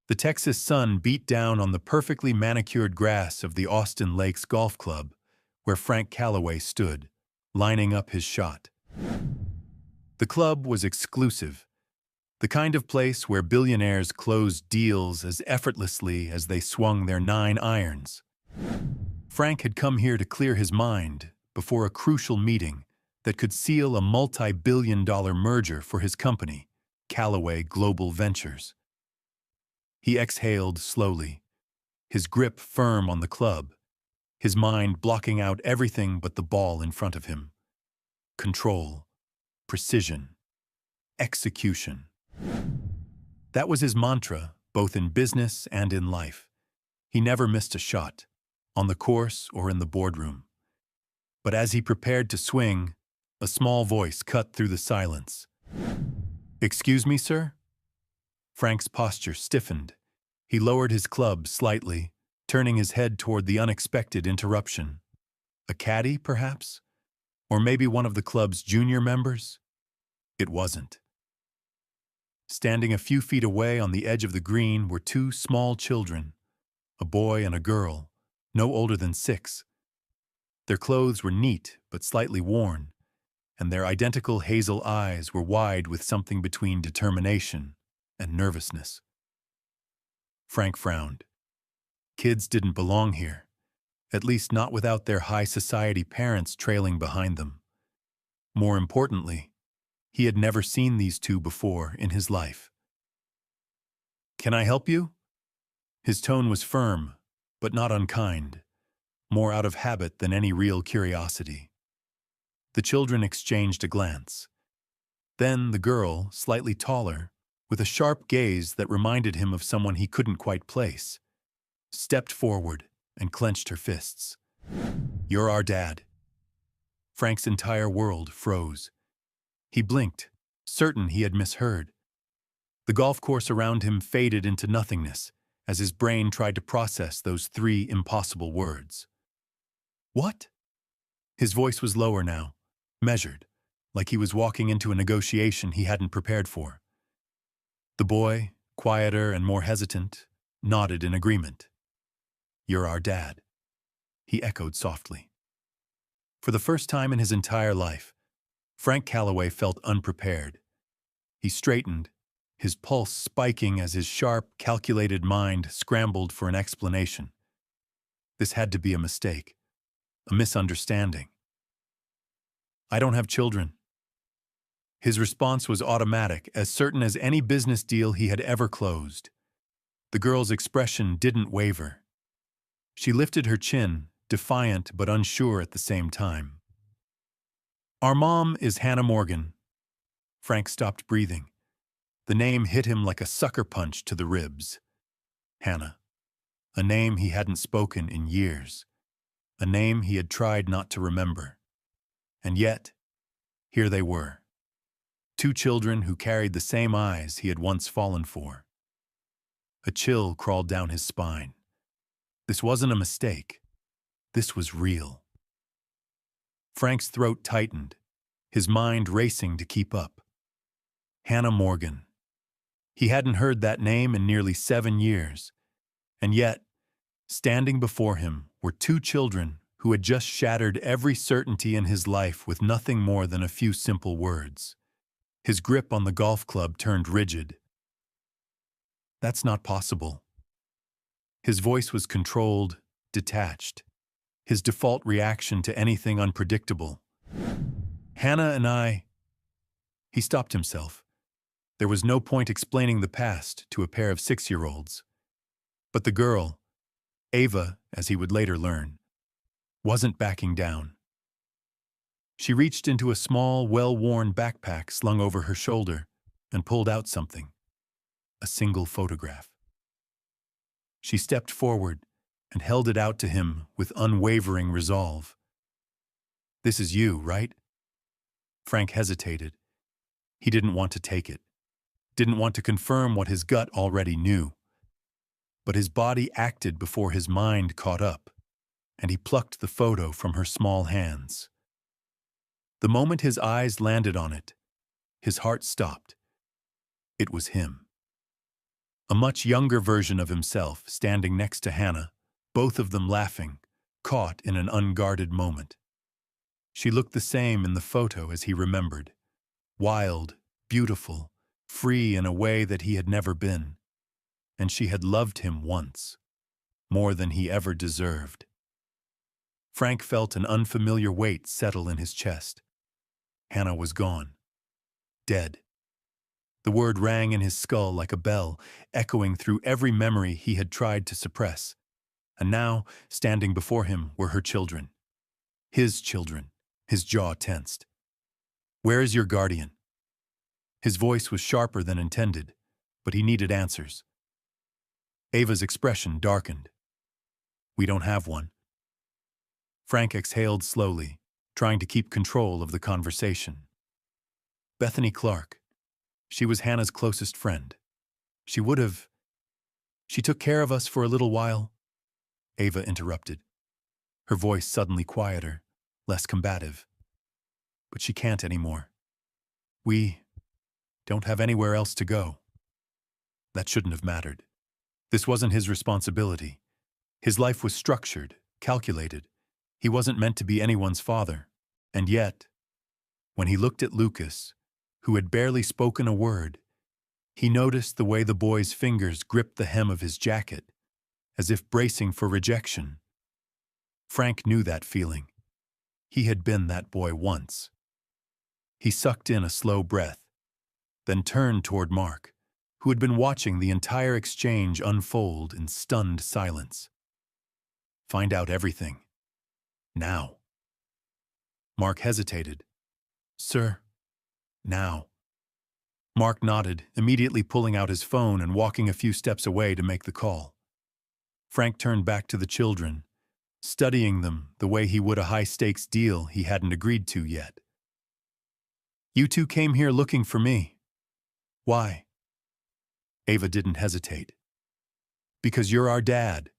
The Texas sun beat down on the perfectly manicured grass of the Austin Lakes Golf Club, where Frank Calloway stood, lining up his shot. The club was exclusive, the kind of place where billionaires closed deals as effortlessly as they swung their 9 irons. Frank had come here to clear his mind before a crucial meeting that could seal a multi-billion-dollar merger for his company, Calloway Global Ventures. He exhaled slowly, his grip firm on the club, his mind blocking out everything but the ball in front of him. Control, precision, execution. That was his mantra, both in business and in life. He never missed a shot, on the course or in the boardroom. But as he prepared to swing, a small voice cut through the silence. "Excuse me, sir?" Frank's posture stiffened. He lowered his club slightly, turning his head toward the unexpected interruption. A caddy, perhaps? Or maybe one of the club's junior members? It wasn't. Standing a few feet away on the edge of the green were 2 small children, a boy and a girl, no older than 6. Their clothes were neat but slightly worn, and their identical hazel eyes were wide with something between determination and nervousness. Frank frowned. Kids didn't belong here, at least not without their high society parents trailing behind them. More importantly, he had never seen these 2 before in his life. "Can I help you?" His tone was firm, but not unkind, more out of habit than any real curiosity. The children exchanged a glance. Then the girl, slightly taller, with a sharp gaze that reminded him of someone he couldn't quite place, stepped forward and clenched her fists. "You're our dad." Frank's entire world froze. He blinked, certain he had misheard. The golf course around him faded into nothingness as his brain tried to process those 3 impossible words. "What?" His voice was lower now, measured, like he was walking into a negotiation he hadn't prepared for. The boy, quieter and more hesitant, nodded in agreement. "You're our dad," he echoed softly. For the first time in his entire life, Frank Calloway felt unprepared. He straightened, his pulse spiking as his sharp, calculated mind scrambled for an explanation. This had to be a mistake, a misunderstanding. "I don't have children." His response was automatic, as certain as any business deal he had ever closed. The girl's expression didn't waver. She lifted her chin, defiant but unsure at the same time. "Our mom is Hannah Morgan." Frank stopped breathing. The name hit him like a sucker punch to the ribs. Hannah. A name he hadn't spoken in years. A name he had tried not to remember. And yet, here they were. 2 children who carried the same eyes he had once fallen for. A chill crawled down his spine. This wasn't a mistake. This was real. Frank's throat tightened, his mind racing to keep up. Hannah Morgan. He hadn't heard that name in nearly 7 years. And yet, standing before him were 2 children who had just shattered every certainty in his life with nothing more than a few simple words. His grip on the golf club turned rigid. "That's not possible." His voice was controlled, detached, his default reaction to anything unpredictable. "Hannah and I—" He stopped himself. There was no point explaining the past to a pair of 6-year-olds. But the girl, Ava, as he would later learn, wasn't backing down. She reached into a small, well-worn backpack slung over her shoulder and pulled out something. A single photograph. She stepped forward and held it out to him with unwavering resolve. "This is you, right?" Frank hesitated. He didn't want to take it. Didn't want to confirm what his gut already knew. But his body acted before his mind caught up, and he plucked the photo from her small hands. The moment his eyes landed on it, his heart stopped. It was him. A much younger version of himself standing next to Hannah, both of them laughing, caught in an unguarded moment. She looked the same in the photo as he remembered. Wild, beautiful, free in a way that he had never been. And she had loved him once, more than he ever deserved. Frank felt an unfamiliar weight settle in his chest. Hannah was gone. Dead. The word rang in his skull like a bell, echoing through every memory he had tried to suppress. And now, standing before him, were her children. His children. His jaw tensed. "Where is your guardian?" His voice was sharper than intended, but he needed answers. Ava's expression darkened. "We don't have one." Frank exhaled slowly, trying to keep control of the conversation. Bethany Clark. She was Hannah's closest friend. She took care of us for a little while." Ava interrupted, her voice suddenly quieter, less combative. "But she can't anymore. We don't have anywhere else to go." That shouldn't have mattered. This wasn't his responsibility. His life was structured, calculated. He wasn't meant to be anyone's father. And yet, when he looked at Lucas, who had barely spoken a word, he noticed the way the boy's fingers gripped the hem of his jacket, as if bracing for rejection. Frank knew that feeling. He had been that boy once. He sucked in a slow breath, then turned toward Mark, who had been watching the entire exchange unfold in stunned silence. "Find out everything. Now." Mark hesitated. "Sir, now." Mark nodded, immediately pulling out his phone and walking a few steps away to make the call. Frank turned back to the children, studying them the way he would a high-stakes deal he hadn't agreed to yet. "You two came here looking for me. Why?" Ava didn't hesitate. "Because you're our dad."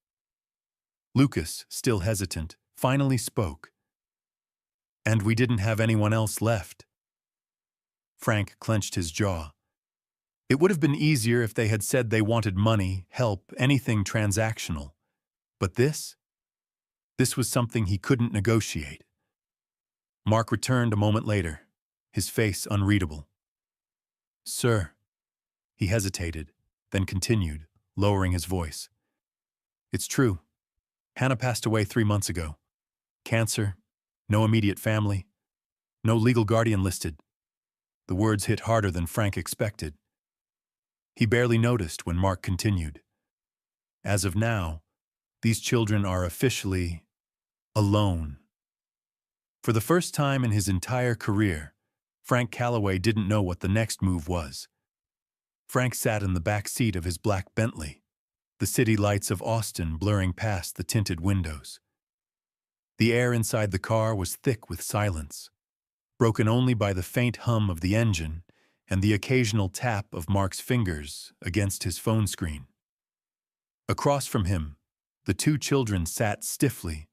Lucas, still hesitant, finally spoke. "And we didn't have anyone else left." Frank clenched his jaw. It would have been easier if they had said they wanted money, help, anything transactional. But this was something he couldn't negotiate. Mark returned a moment later, his face unreadable. "Sir," he hesitated, then continued, lowering his voice. "It's true. Hannah passed away 3 months ago. Cancer, no immediate family, no legal guardian listed." The words hit harder than Frank expected. He barely noticed when Mark continued. "As of now, these children are officially alone." For the first time in his entire career, Frank Calloway didn't know what the next move was. Frank sat in the back seat of his black Bentley, the city lights of Austin blurring past the tinted windows. The air inside the car was thick with silence, broken only by the faint hum of the engine and the occasional tap of Mark's fingers against his phone screen. Across from him, the two children sat stiffly,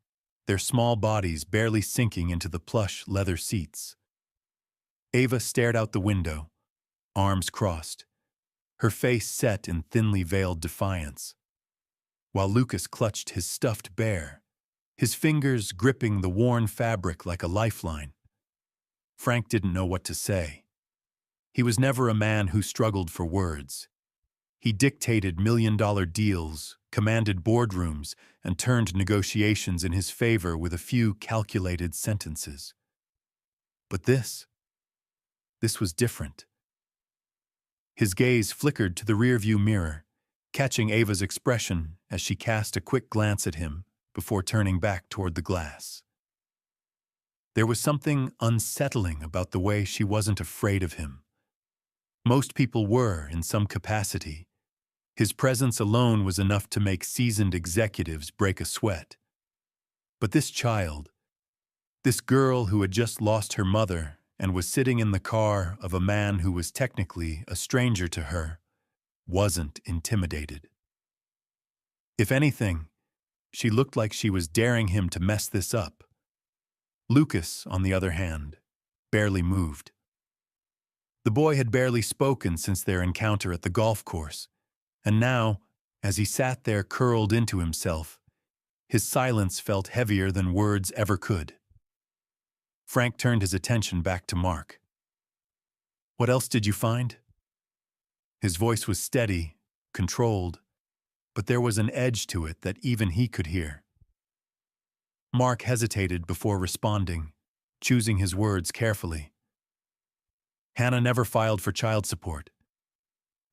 their small bodies barely sinking into the plush leather seats. Ava stared out the window, arms crossed, her face set in thinly veiled defiance, while Lucas clutched his stuffed bear, his fingers gripping the worn fabric like a lifeline. Frank didn't know what to say. He was never a man who struggled for words. He dictated million-dollar deals, commanded boardrooms, and turned negotiations in his favor with a few calculated sentences. But this was different. His gaze flickered to the rearview mirror, catching Ava's expression as she cast a quick glance at him before turning back toward the glass. There was something unsettling about the way she wasn't afraid of him. Most people were, in some capacity. His presence alone was enough to make seasoned executives break a sweat. But this child, this girl who had just lost her mother and was sitting in the car of a man who was technically a stranger to her, wasn't intimidated. If anything, she looked like she was daring him to mess this up. Lucas, on the other hand, barely moved. The boy had barely spoken since their encounter at the golf course, And now, as he sat there curled into himself, his silence felt heavier than words ever could. Frank turned his attention back to Mark. "What else did you find?" His voice was steady, controlled, but there was an edge to it that even he could hear. Mark hesitated before responding, choosing his words carefully. "Hannah never filed for child support.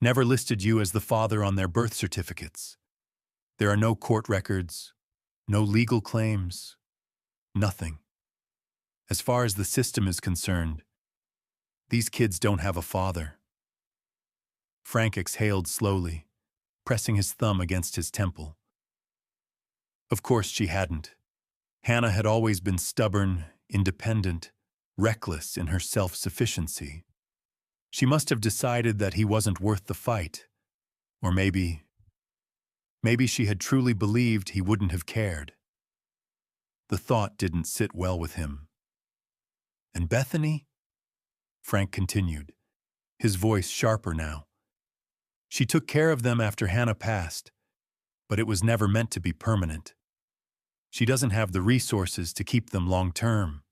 Never listed you as the father on their birth certificates. There are no court records, no legal claims, nothing. As far as the system is concerned, these kids don't have a father." Frank exhaled slowly, pressing his thumb against his temple. Of course she hadn't. Hannah had always been stubborn, independent, reckless in her self-sufficiency. She must have decided that he wasn't worth the fight. Or maybe she had truly believed he wouldn't have cared. The thought didn't sit well with him. "And Bethany?" Frank continued, his voice sharper now. "She took care of them after Hannah passed, but it was never meant to be permanent. She doesn't have the resources to keep them long-term."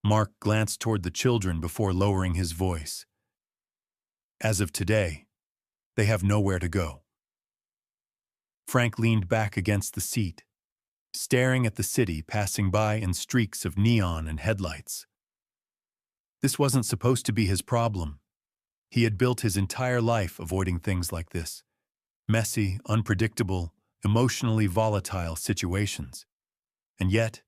Mark glanced toward the children before lowering his voice. "As of today, they have nowhere to go." Frank leaned back against the seat, staring at the city passing by in streaks of neon and headlights. This wasn't supposed to be his problem. He had built his entire life avoiding things like this. Messy, unpredictable, emotionally volatile situations. And yet,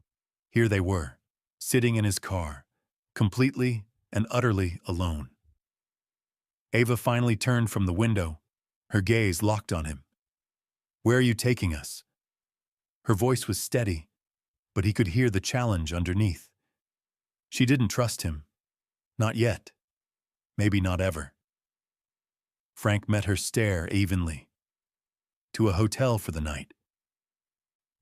here they were, sitting in his car, completely and utterly alone. Ava finally turned from the window, her gaze locked on him. "Where are you taking us?" Her voice was steady, but he could hear the challenge underneath. She didn't trust him. Not yet. Maybe not ever. Frank met her stare evenly. "To a hotel for the night."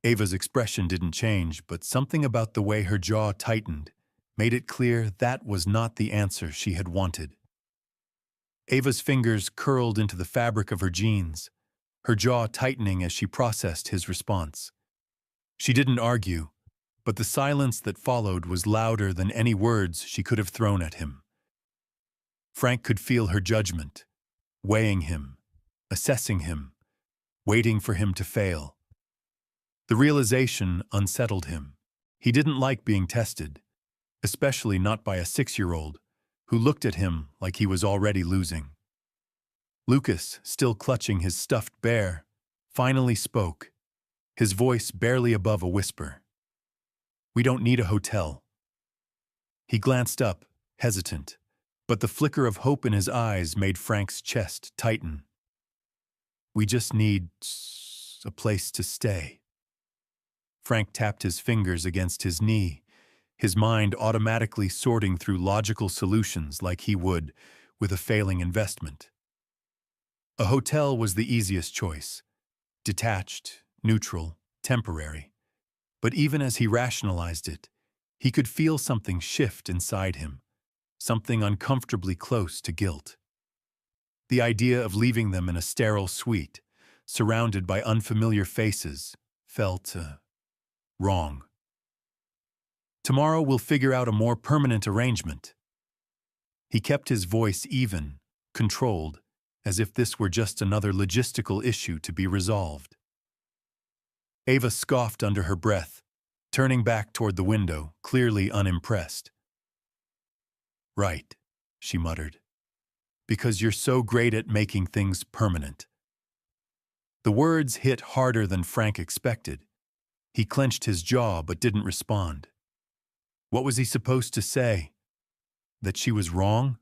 Ava's expression didn't change, but something about the way her jaw tightened made it clear that was not the answer she had wanted. Ava's fingers curled into the fabric of her jeans, her jaw tightening as she processed his response. She didn't argue, but the silence that followed was louder than any words she could have thrown at him. Frank could feel her judgment, weighing him, assessing him, waiting for him to fail. The realization unsettled him. He didn't like being tested, especially not by a 6-year-old who looked at him like he was already losing. Lucas, still clutching his stuffed bear, finally spoke, his voice barely above a whisper. "We don't need a hotel." He glanced up, hesitant, but the flicker of hope in his eyes made Frank's chest tighten. "We just need a place to stay." Frank tapped his fingers against his knee, his mind automatically sorting through logical solutions like he would with a failing investment. A hotel was the easiest choice, detached, neutral, temporary. But even as he rationalized it, he could feel something shift inside him, something uncomfortably close to guilt. The idea of leaving them in a sterile suite, surrounded by unfamiliar faces, felt wrong. "Tomorrow we'll figure out a more permanent arrangement." He kept his voice even, controlled, as if this were just another logistical issue to be resolved. Ava scoffed under her breath, turning back toward the window, clearly unimpressed. "Right," she muttered, "because you're so great at making things permanent." The words hit harder than Frank expected. He clenched his jaw but didn't respond. What was he supposed to say? That she was wrong?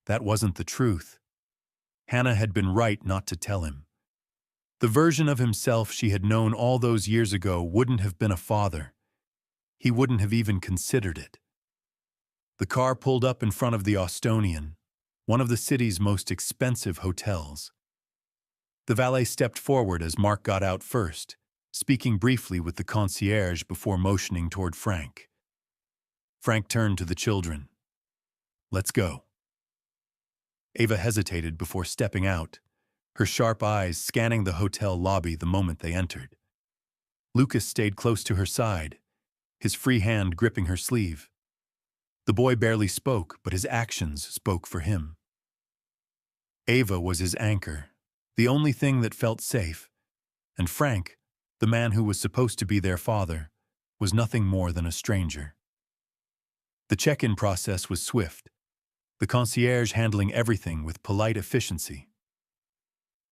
That wasn't the truth. Hannah had been right not to tell him. The version of himself she had known all those years ago wouldn't have been a father. He wouldn't have even considered it. The car pulled up in front of the Austonian, one of the city's most expensive hotels. The valet stepped forward as Mark got out first, speaking briefly with the concierge before motioning toward Frank. Frank turned to the children. "Let's go." Ava hesitated before stepping out, her sharp eyes scanning the hotel lobby the moment they entered. Lucas stayed close to her side, his free hand gripping her sleeve. The boy barely spoke, but his actions spoke for him. Ava was his anchor, the only thing that felt safe, and Frank, the man who was supposed to be their father, was nothing more than a stranger. The check-in process was swift, the concierge handling everything with polite efficiency.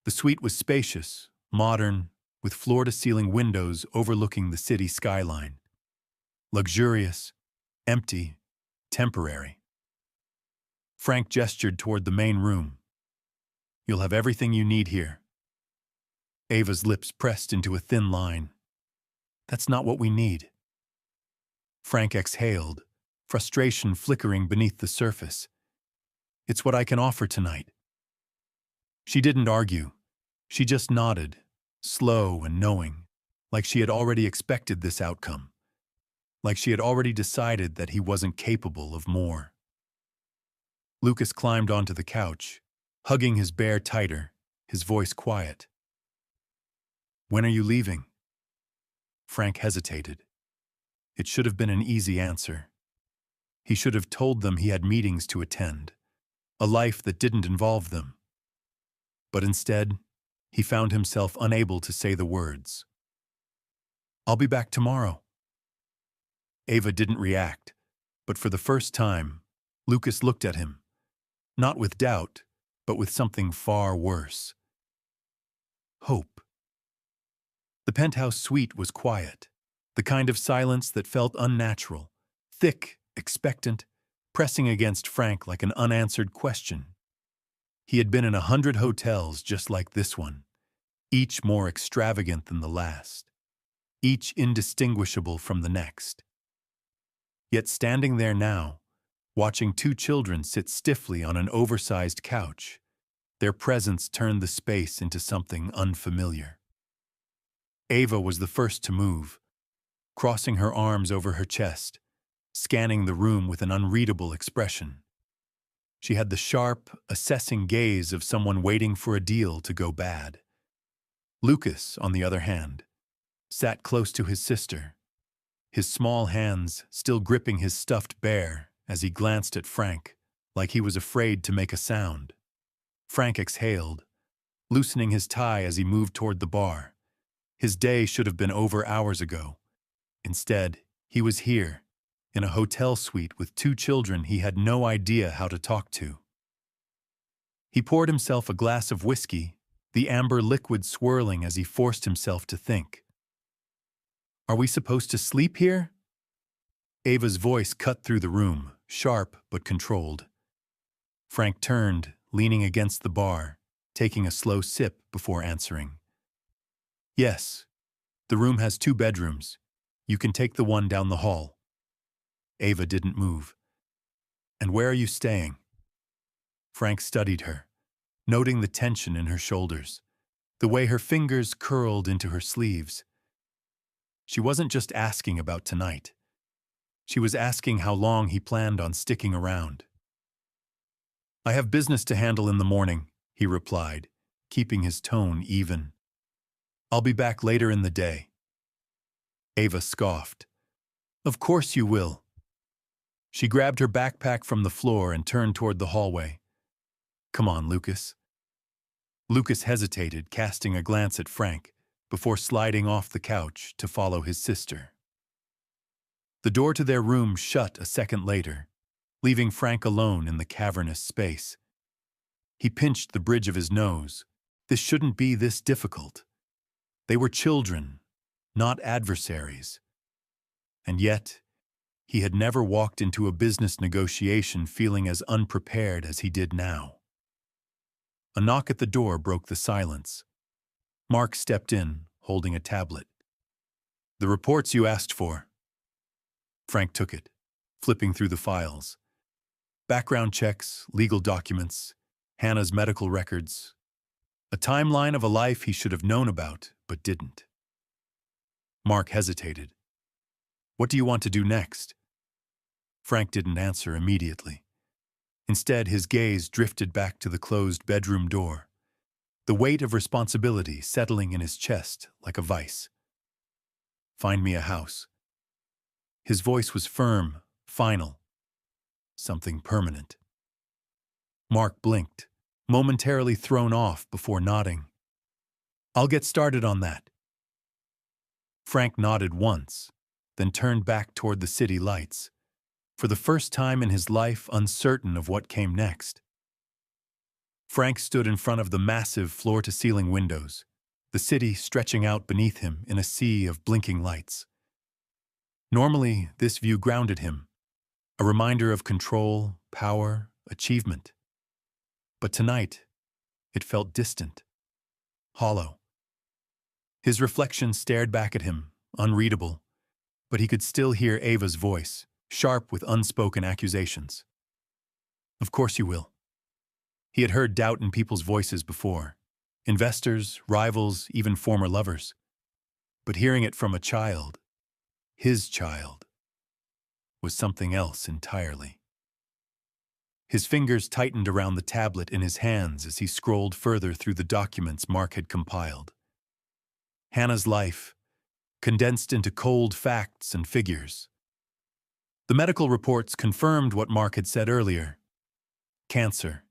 The suite was spacious, modern, with floor-to-ceiling windows overlooking the city skyline. Luxurious, empty, temporary. Frank gestured toward the main room. "You'll have everything you need here." Ava's lips pressed into a thin line. "That's not what we need." Frank exhaled, frustration flickering beneath the surface. "It's what I can offer tonight." She didn't argue. She just nodded, slow and knowing, like she had already expected this outcome, like she had already decided that he wasn't capable of more. Lucas climbed onto the couch, hugging his bear tighter, his voice quiet. "When are you leaving?" Frank hesitated. It should have been an easy answer. He should have told them he had meetings to attend, a life that didn't involve them. But instead, he found himself unable to say the words. "I'll be back tomorrow." Ava didn't react, but for the first time, Lucas looked at him, not with doubt, but with something far worse. Hope. The penthouse suite was quiet, the kind of silence that felt unnatural, thick, expectant, pressing against Frank like an unanswered question. He had been in 100 hotels just like this one, each more extravagant than the last, each indistinguishable from the next. Yet standing there now, watching two children sit stiffly on an oversized couch, their presence turned the space into something unfamiliar. Ava was the first to move, crossing her arms over her chest, scanning the room with an unreadable expression. She had the sharp, assessing gaze of someone waiting for a deal to go bad. Lucas, on the other hand, sat close to his sister, his small hands still gripping his stuffed bear as he glanced at Frank, like he was afraid to make a sound. Frank exhaled, loosening his tie as he moved toward the bar. His day should have been over hours ago. Instead, he was here, in a hotel suite with two children he had no idea how to talk to. He poured himself a glass of whiskey, the amber liquid swirling as he forced himself to think. "Are we supposed to sleep here?" Ava's voice cut through the room, sharp but controlled. Frank turned, leaning against the bar, taking a slow sip before answering. "Yes, the room has 2 bedrooms. You can take the one down the hall." Ava didn't move. "And where are you staying?" Frank studied her, noting the tension in her shoulders, the way her fingers curled into her sleeves. She wasn't just asking about tonight. She was asking how long he planned on sticking around. "I have business to handle in the morning," he replied, keeping his tone even. "I'll be back later in the day." Ava scoffed. "Of course you will." She grabbed her backpack from the floor and turned toward the hallway. "Come on, Lucas." Lucas hesitated, casting a glance at Frank, before sliding off the couch to follow his sister. The door to their room shut a second later, leaving Frank alone in the cavernous space. He pinched the bridge of his nose. This shouldn't be this difficult. They were children, not adversaries. And yet, he had never walked into a business negotiation feeling as unprepared as he did now. A knock at the door broke the silence. Mark stepped in, holding a tablet. "The reports you asked for." Frank took it, flipping through the files. Background checks, legal documents, Hannah's medical records. A timeline of a life he should have known about, but didn't. Mark hesitated. "What do you want to do next?" Frank didn't answer immediately. Instead, his gaze drifted back to the closed bedroom door, the weight of responsibility settling in his chest like a vice. "Find me a house." His voice was firm, final, something permanent. Mark blinked, momentarily thrown off before nodding. "I'll get started on that." Frank nodded once, then turned back toward the city lights, for the first time in his life uncertain of what came next. Frank stood in front of the massive floor-to-ceiling windows, the city stretching out beneath him in a sea of blinking lights. Normally, this view grounded him, a reminder of control, power, achievement. But tonight, it felt distant, hollow. His reflection stared back at him, unreadable, but he could still hear Ava's voice, sharp with unspoken accusations. "Of course you will." He had heard doubt in people's voices before, investors, rivals, even former lovers. But hearing it from a child, his child, was something else entirely. His fingers tightened around the tablet in his hands as he scrolled further through the documents Mark had compiled. Hannah's life, condensed into cold facts and figures. The medical reports confirmed what Mark had said earlier. Cancer.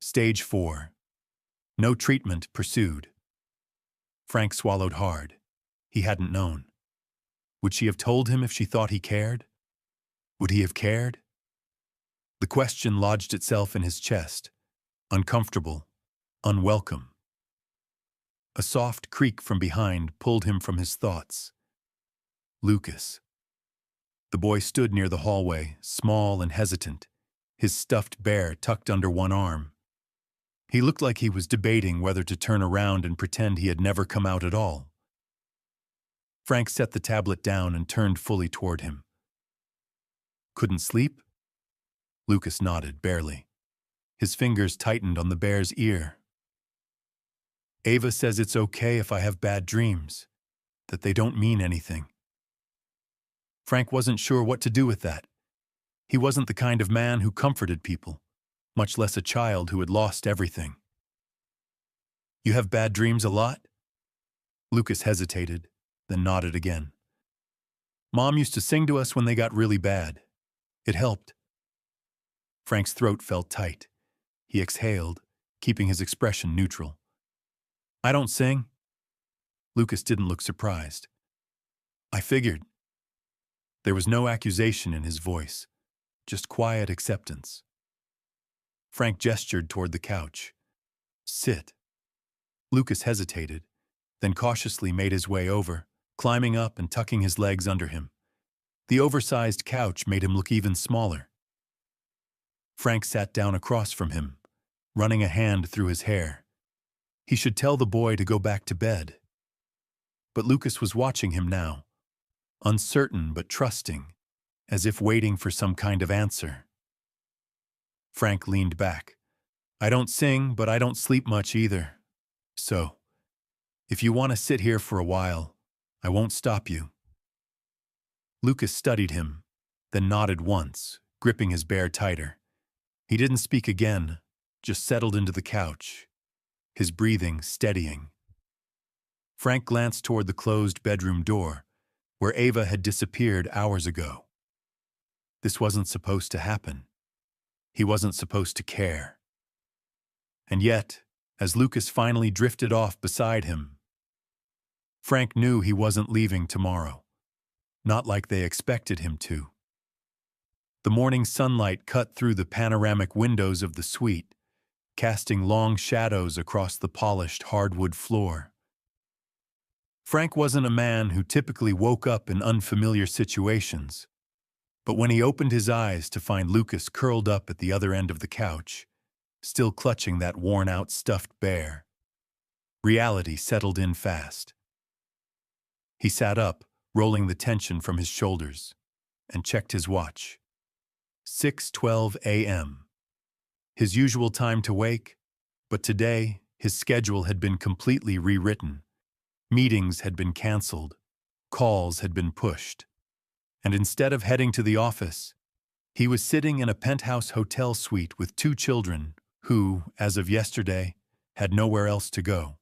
Stage 4. No treatment pursued. Frank swallowed hard. He hadn't known. Would she have told him if she thought he cared? Would he have cared? The question lodged itself in his chest, uncomfortable, unwelcome. A soft creak from behind pulled him from his thoughts. Lucas. The boy stood near the hallway, small and hesitant, his stuffed bear tucked under one arm. He looked like he was debating whether to turn around and pretend he had never come out at all. Frank set the tablet down and turned fully toward him. "Couldn't sleep?" Lucas nodded, barely. His fingers tightened on the bear's ear. "Ava says it's okay if I have bad dreams, that they don't mean anything." Frank wasn't sure what to do with that. He wasn't the kind of man who comforted people, much less a child who had lost everything. "You have bad dreams a lot?" Lucas hesitated, then nodded again. "Mom used to sing to us when they got really bad. It helped." Frank's throat felt tight. He exhaled, keeping his expression neutral. "I don't sing." Lucas didn't look surprised. "I figured." There was no accusation in his voice, just quiet acceptance. Frank gestured toward the couch. "Sit." Lucas hesitated, then cautiously made his way over, climbing up and tucking his legs under him. The oversized couch made him look even smaller. Frank sat down across from him, running a hand through his hair. He should tell the boy to go back to bed. But Lucas was watching him now, uncertain but trusting, as if waiting for some kind of answer. Frank leaned back. "I don't sing, but I don't sleep much either. So, if you want to sit here for a while, I won't stop you." Lucas studied him, then nodded once, gripping his bear tighter. He didn't speak again, just settled into the couch, his breathing steadying. Frank glanced toward the closed bedroom door, where Ava had disappeared hours ago. This wasn't supposed to happen. He wasn't supposed to care. And yet, as Lucas finally drifted off beside him, Frank knew he wasn't leaving tomorrow, not like they expected him to. The morning sunlight cut through the panoramic windows of the suite, casting long shadows across the polished hardwood floor. Frank wasn't a man who typically woke up in unfamiliar situations, but when he opened his eyes to find Lucas curled up at the other end of the couch, still clutching that worn-out stuffed bear, reality settled in fast. He sat up, rolling the tension from his shoulders, and checked his watch. 6:12 a.m. His usual time to wake, but today his schedule had been completely rewritten. Meetings had been canceled, calls had been pushed, and instead of heading to the office, He was sitting in a penthouse hotel suite with two children who, as of yesterday, had nowhere else to go.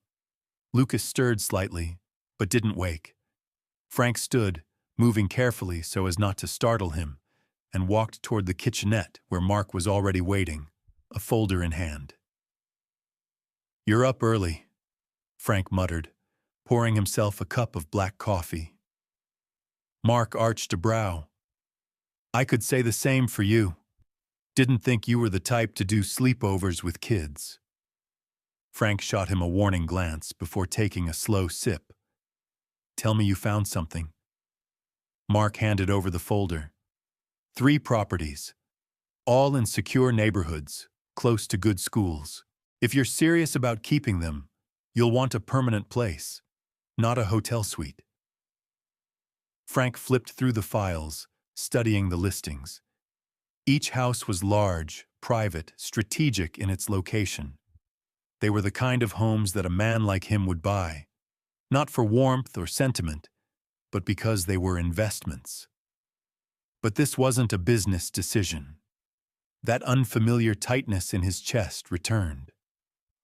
Lucas stirred slightly, but didn't wake. Frank stood, moving carefully so as not to startle him, and walked toward the kitchenette where Mark was already waiting, a folder in hand. "You're up early," Frank muttered, pouring himself a cup of black coffee. Mark arched a brow. "I could say the same for you. Didn't think you were the type to do sleepovers with kids." Frank shot him a warning glance before taking a slow sip. "Tell me you found something." Mark handed over the folder. 3 properties, all in secure neighborhoods, close to good schools. If you're serious about keeping them, you'll want a permanent place, not a hotel suite. Frank flipped through the files, studying the listings. Each house was large, private, strategic in its location. They were the kind of homes that a man like him would buy, not for warmth or sentiment, but because they were investments. But this wasn't a business decision. That unfamiliar tightness in his chest returned.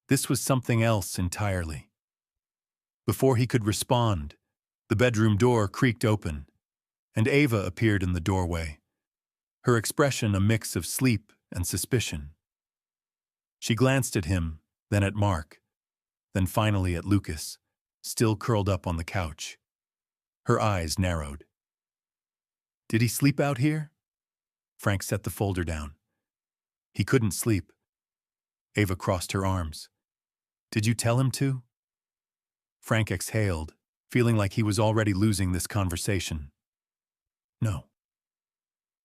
This was something else entirely. Before he could respond, the bedroom door creaked open, and Ava appeared in the doorway, her expression a mix of sleep and suspicion. She glanced at him, then at Mark, then finally at Lucas, still curled up on the couch. Her eyes narrowed. "Did he sleep out here?" Frank set the folder down. "He couldn't sleep." Ava crossed her arms. "Did you tell him to?" Frank exhaled, feeling like he was already losing this conversation. "No."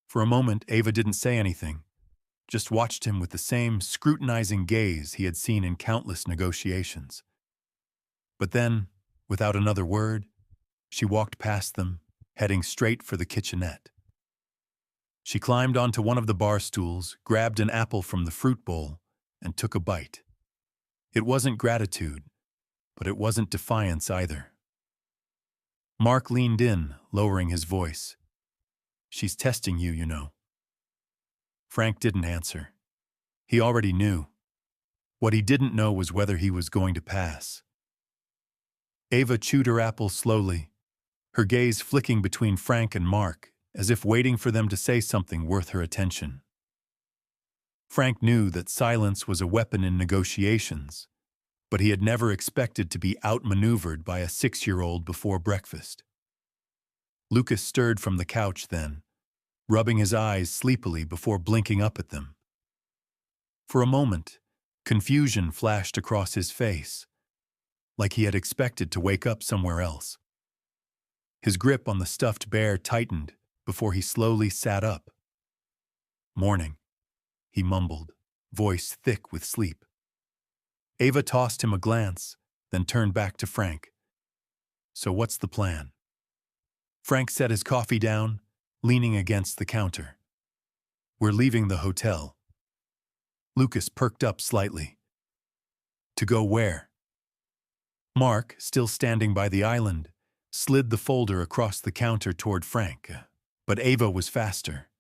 For a moment, Ava didn't say anything, just watched him with the same scrutinizing gaze he had seen in countless negotiations. But then, without another word, she walked past them, heading straight for the kitchenette. She climbed onto one of the bar stools, grabbed an apple from the fruit bowl, and took a bite. It wasn't gratitude, but it wasn't defiance either. Mark leaned in, lowering his voice. "She's testing you, you know." Frank didn't answer. He already knew. What he didn't know was whether he was going to pass. Ava chewed her apple slowly, her gaze flicking between Frank and Mark, as if waiting for them to say something worth her attention. Frank knew that silence was a weapon in negotiations, but he had never expected to be outmaneuvered by a 6-year-old before breakfast. Lucas stirred from the couch then, rubbing his eyes sleepily before blinking up at them. For a moment, confusion flashed across his face, like he had expected to wake up somewhere else. His grip on the stuffed bear tightened before he slowly sat up. "Morning," he mumbled, voice thick with sleep. Ava tossed him a glance, then turned back to Frank. "So what's the plan?" Frank set his coffee down, leaning against the counter. "We're leaving the hotel." Lucas perked up slightly. "To go where?" Mark, still standing by the island, slid the folder across the counter toward Frank, but Ava was faster.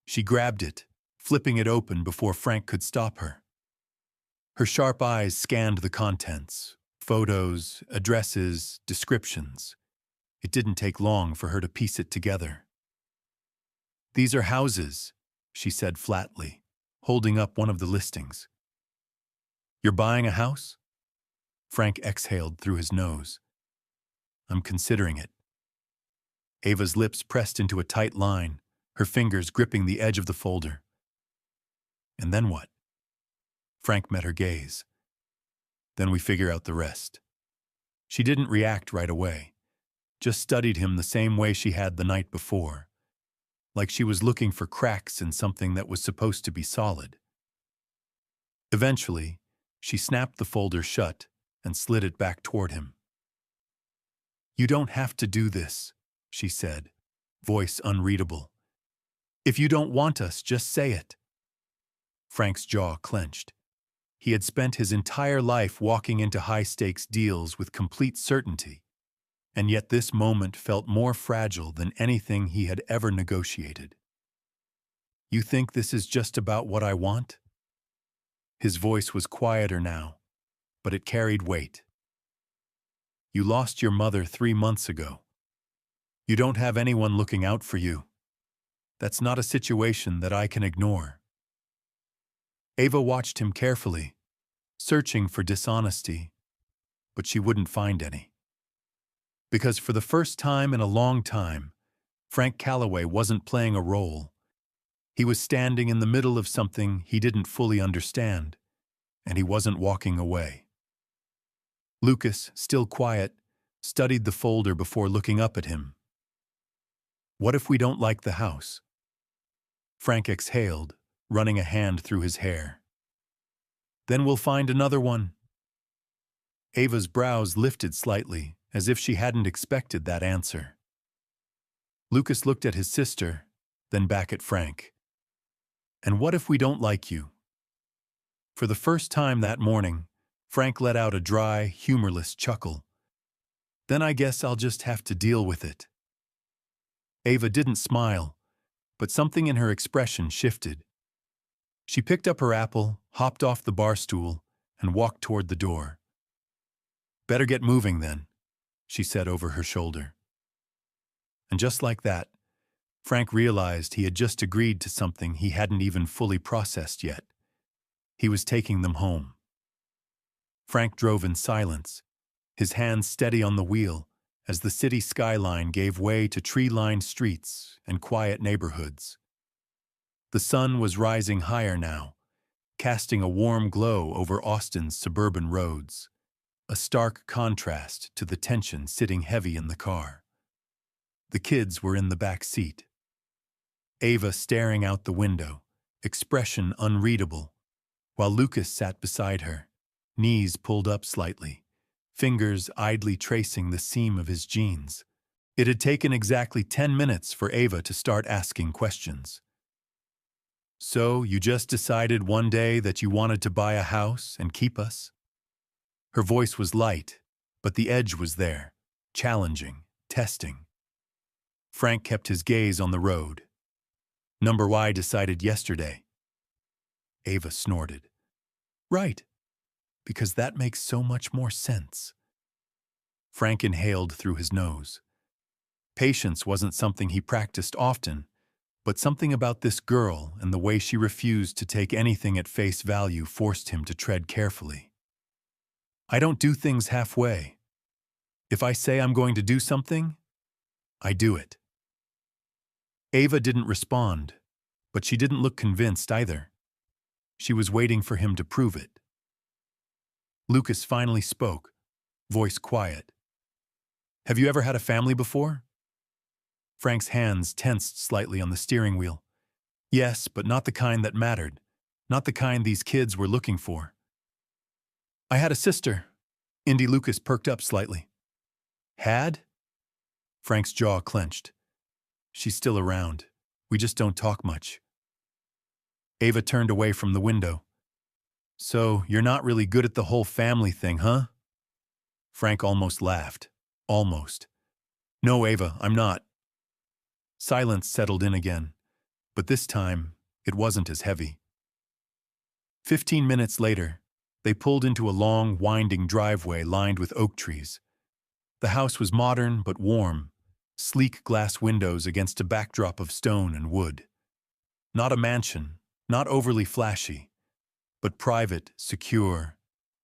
She grabbed it, flipping it open before Frank could stop her. Her sharp eyes scanned the contents, photos, addresses, descriptions. It didn't take long for her to piece it together. "These are houses," she said flatly, holding up one of the listings. "You're buying a house?" Frank exhaled through his nose. "I'm considering it." Ava's lips pressed into a tight line, her fingers gripping the edge of the folder. "And then what?" Frank met her gaze. "Then we figure out the rest." She didn't react right away, just studied him the same way she had the night before, like she was looking for cracks in something that was supposed to be solid. Eventually, she snapped the folder shut and slid it back toward him. "You don't have to do this," she said, voice unreadable. "If you don't want us, just say it." Frank's jaw clenched. He had spent his entire life walking into high-stakes deals with complete certainty, and yet this moment felt more fragile than anything he had ever negotiated. You think this is just about what I want? His voice was quieter now, but it carried weight. You lost your mother 3 months ago. You don't have anyone looking out for you. That's not a situation that I can ignore. Ava watched him carefully, searching for dishonesty, but she wouldn't find any. Because for the first time in a long time, Frank Calloway wasn't playing a role. He was standing in the middle of something he didn't fully understand, and he wasn't walking away. Lucas, still quiet, studied the folder before looking up at him. What if we don't like the house? Frank exhaled, running a hand through his hair. Then we'll find another one. Ava's brows lifted slightly, as if she hadn't expected that answer. Lucas looked at his sister, then back at Frank. And what if we don't like you? For the first time that morning, Frank let out a dry, humorless chuckle. Then I guess I'll just have to deal with it. Ava didn't smile, but something in her expression shifted. She picked up her apple, hopped off the bar stool, and walked toward the door. Better get moving then, she said over her shoulder. And just like that, Frank realized he had just agreed to something he hadn't even fully processed yet. He was taking them home. Frank drove in silence, his hands steady on the wheel as the city skyline gave way to tree-lined streets and quiet neighborhoods. The sun was rising higher now, casting a warm glow over Austin's suburban roads, a stark contrast to the tension sitting heavy in the car. The kids were in the back seat. Ava staring out the window, expression unreadable, while Lucas sat beside her, knees pulled up slightly, fingers idly tracing the seam of his jeans. It had taken exactly 10 minutes for Ava to start asking questions. So, you just decided one day that you wanted to buy a house and keep us? Her voice was light, but the edge was there, challenging, testing. Frank kept his gaze on the road. Number Y decided yesterday. Ava snorted. Right, because that makes so much more sense. Frank inhaled through his nose. Patience wasn't something he practiced often, but something about this girl and the way she refused to take anything at face value forced him to tread carefully. I don't do things halfway. If I say I'm going to do something, I do it. Ava didn't respond, but she didn't look convinced either. She was waiting for him to prove it. Lucas finally spoke, voice quiet. Have you ever had a family before? Frank's hands tensed slightly on the steering wheel. Yes, but not the kind that mattered, not the kind these kids were looking for. I had a sister. Indy Lucas perked up slightly. Had? Frank's jaw clenched. She's still around. We just don't talk much. Ava turned away from the window. So, you're not really good at the whole family thing, huh? Frank almost laughed. Almost. No, Ava, I'm not. Silence settled in again, but this time, it wasn't as heavy. 15 minutes later, they pulled into a long, winding driveway lined with oak trees. The house was modern but warm, sleek glass windows against a backdrop of stone and wood. Not a mansion, not overly flashy, but private, secure,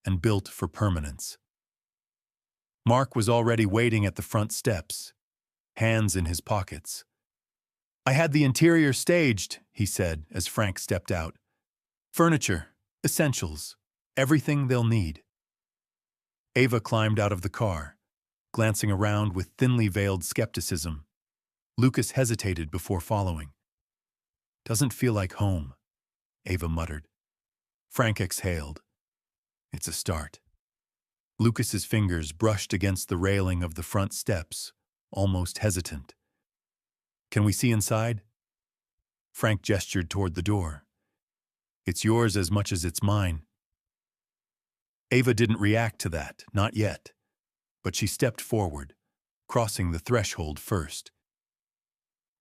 and built for permanence. Mark was already waiting at the front steps, hands in his pockets. I had the interior staged, he said as Frank stepped out. Furniture, essentials, everything they'll need. Ava climbed out of the car, glancing around with thinly veiled skepticism. Lucas hesitated before following. Doesn't feel like home, Ava muttered. Frank exhaled. It's a start. Lucas's fingers brushed against the railing of the front steps, almost hesitant. Can we see inside? Frank gestured toward the door. It's yours as much as it's mine. Ava didn't react to that, not yet, but she stepped forward, crossing the threshold first.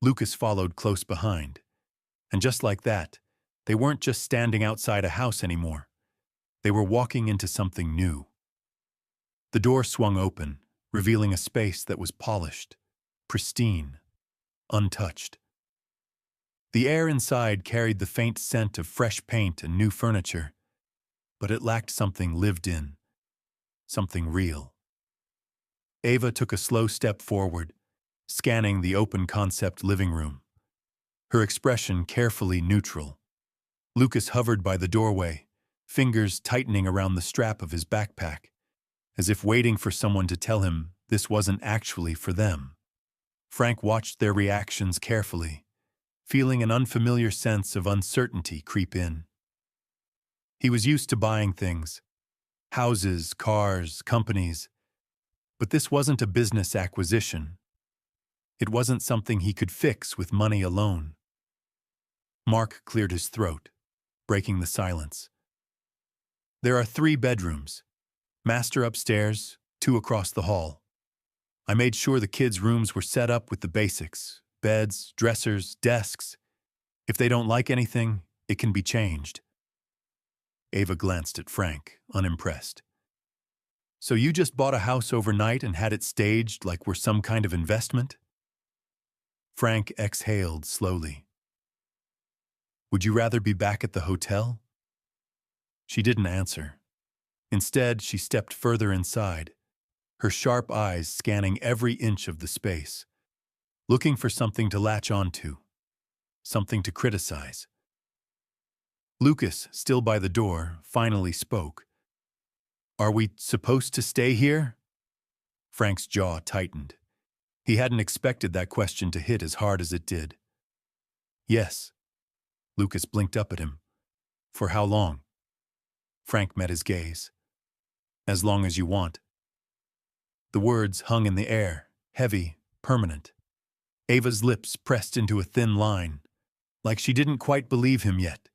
Lucas followed close behind, And just like that, they weren't just standing outside a house anymore. They were walking into something new. The door swung open, revealing a space that was polished, pristine, untouched. The air inside carried the faint scent of fresh paint and new furniture, but it lacked something lived in, something real. Ava took a slow step forward, scanning the open-concept living room, her expression carefully neutral. Lucas hovered by the doorway, fingers tightening around the strap of his backpack, as if waiting for someone to tell him this wasn't actually for them. Frank watched their reactions carefully, feeling an unfamiliar sense of uncertainty creep in. He was used to buying things, houses, cars, companies, but this wasn't a business acquisition. It wasn't something he could fix with money alone. Mark cleared his throat, breaking the silence. There are 3 bedrooms, master upstairs, 2 across the hall. I made sure the kids' rooms were set up with the basics, beds, dressers, desks. If they don't like anything, it can be changed. Ava glanced at Frank, unimpressed. So you just bought a house overnight and had it staged like we're some kind of investment? Frank exhaled slowly. Would you rather be back at the hotel? She didn't answer. Instead, she stepped further inside, her sharp eyes scanning every inch of the space, looking for something to latch onto, something to criticize. Lucas, still by the door, finally spoke. Are we supposed to stay here? Frank's jaw tightened. He hadn't expected that question to hit as hard as it did. Yes. Lucas blinked up at him. For how long? Frank met his gaze. As long as you want. The words hung in the air, heavy, permanent. Ava's lips pressed into a thin line, like she didn't quite believe him yet.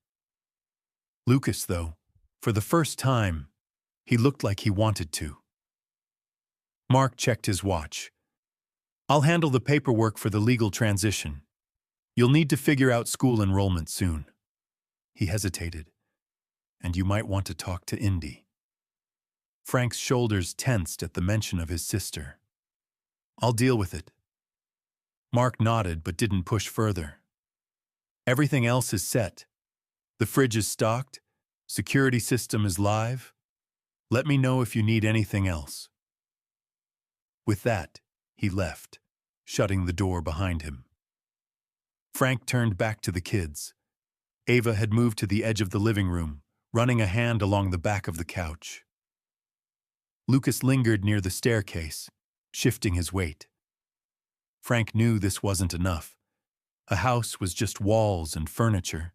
Lucas, though, for the first time, he looked like he wanted to. Mark checked his watch. I'll handle the paperwork for the legal transition. You'll need to figure out school enrollment soon. He hesitated. And you might want to talk to Indy. Frank's shoulders tensed at the mention of his sister. I'll deal with it. Mark nodded but didn't push further. Everything else is set. The fridge is stocked. Security system is live. Let me know if you need anything else. With that, he left, shutting the door behind him. Frank turned back to the kids. Ava had moved to the edge of the living room, running a hand along the back of the couch. Lucas lingered near the staircase, shifting his weight. Frank knew this wasn't enough. A house was just walls and furniture.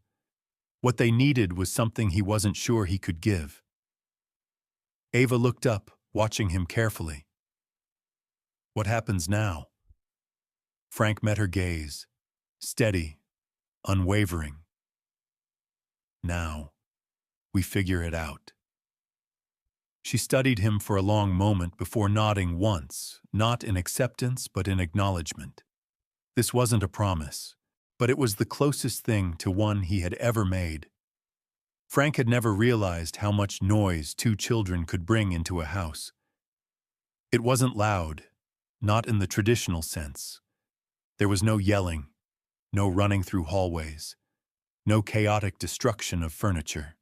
What they needed was something he wasn't sure he could give. Ava looked up, watching him carefully. What happens now? Frank met her gaze, steady, unwavering. Now, we figure it out. She studied him for a long moment before nodding once, not in acceptance but in acknowledgement. This wasn't a promise, but it was the closest thing to one he had ever made. Frank had never realized how much noise 2 children could bring into a house. It wasn't loud, not in the traditional sense. There was no yelling, no running through hallways, no chaotic destruction of furniture.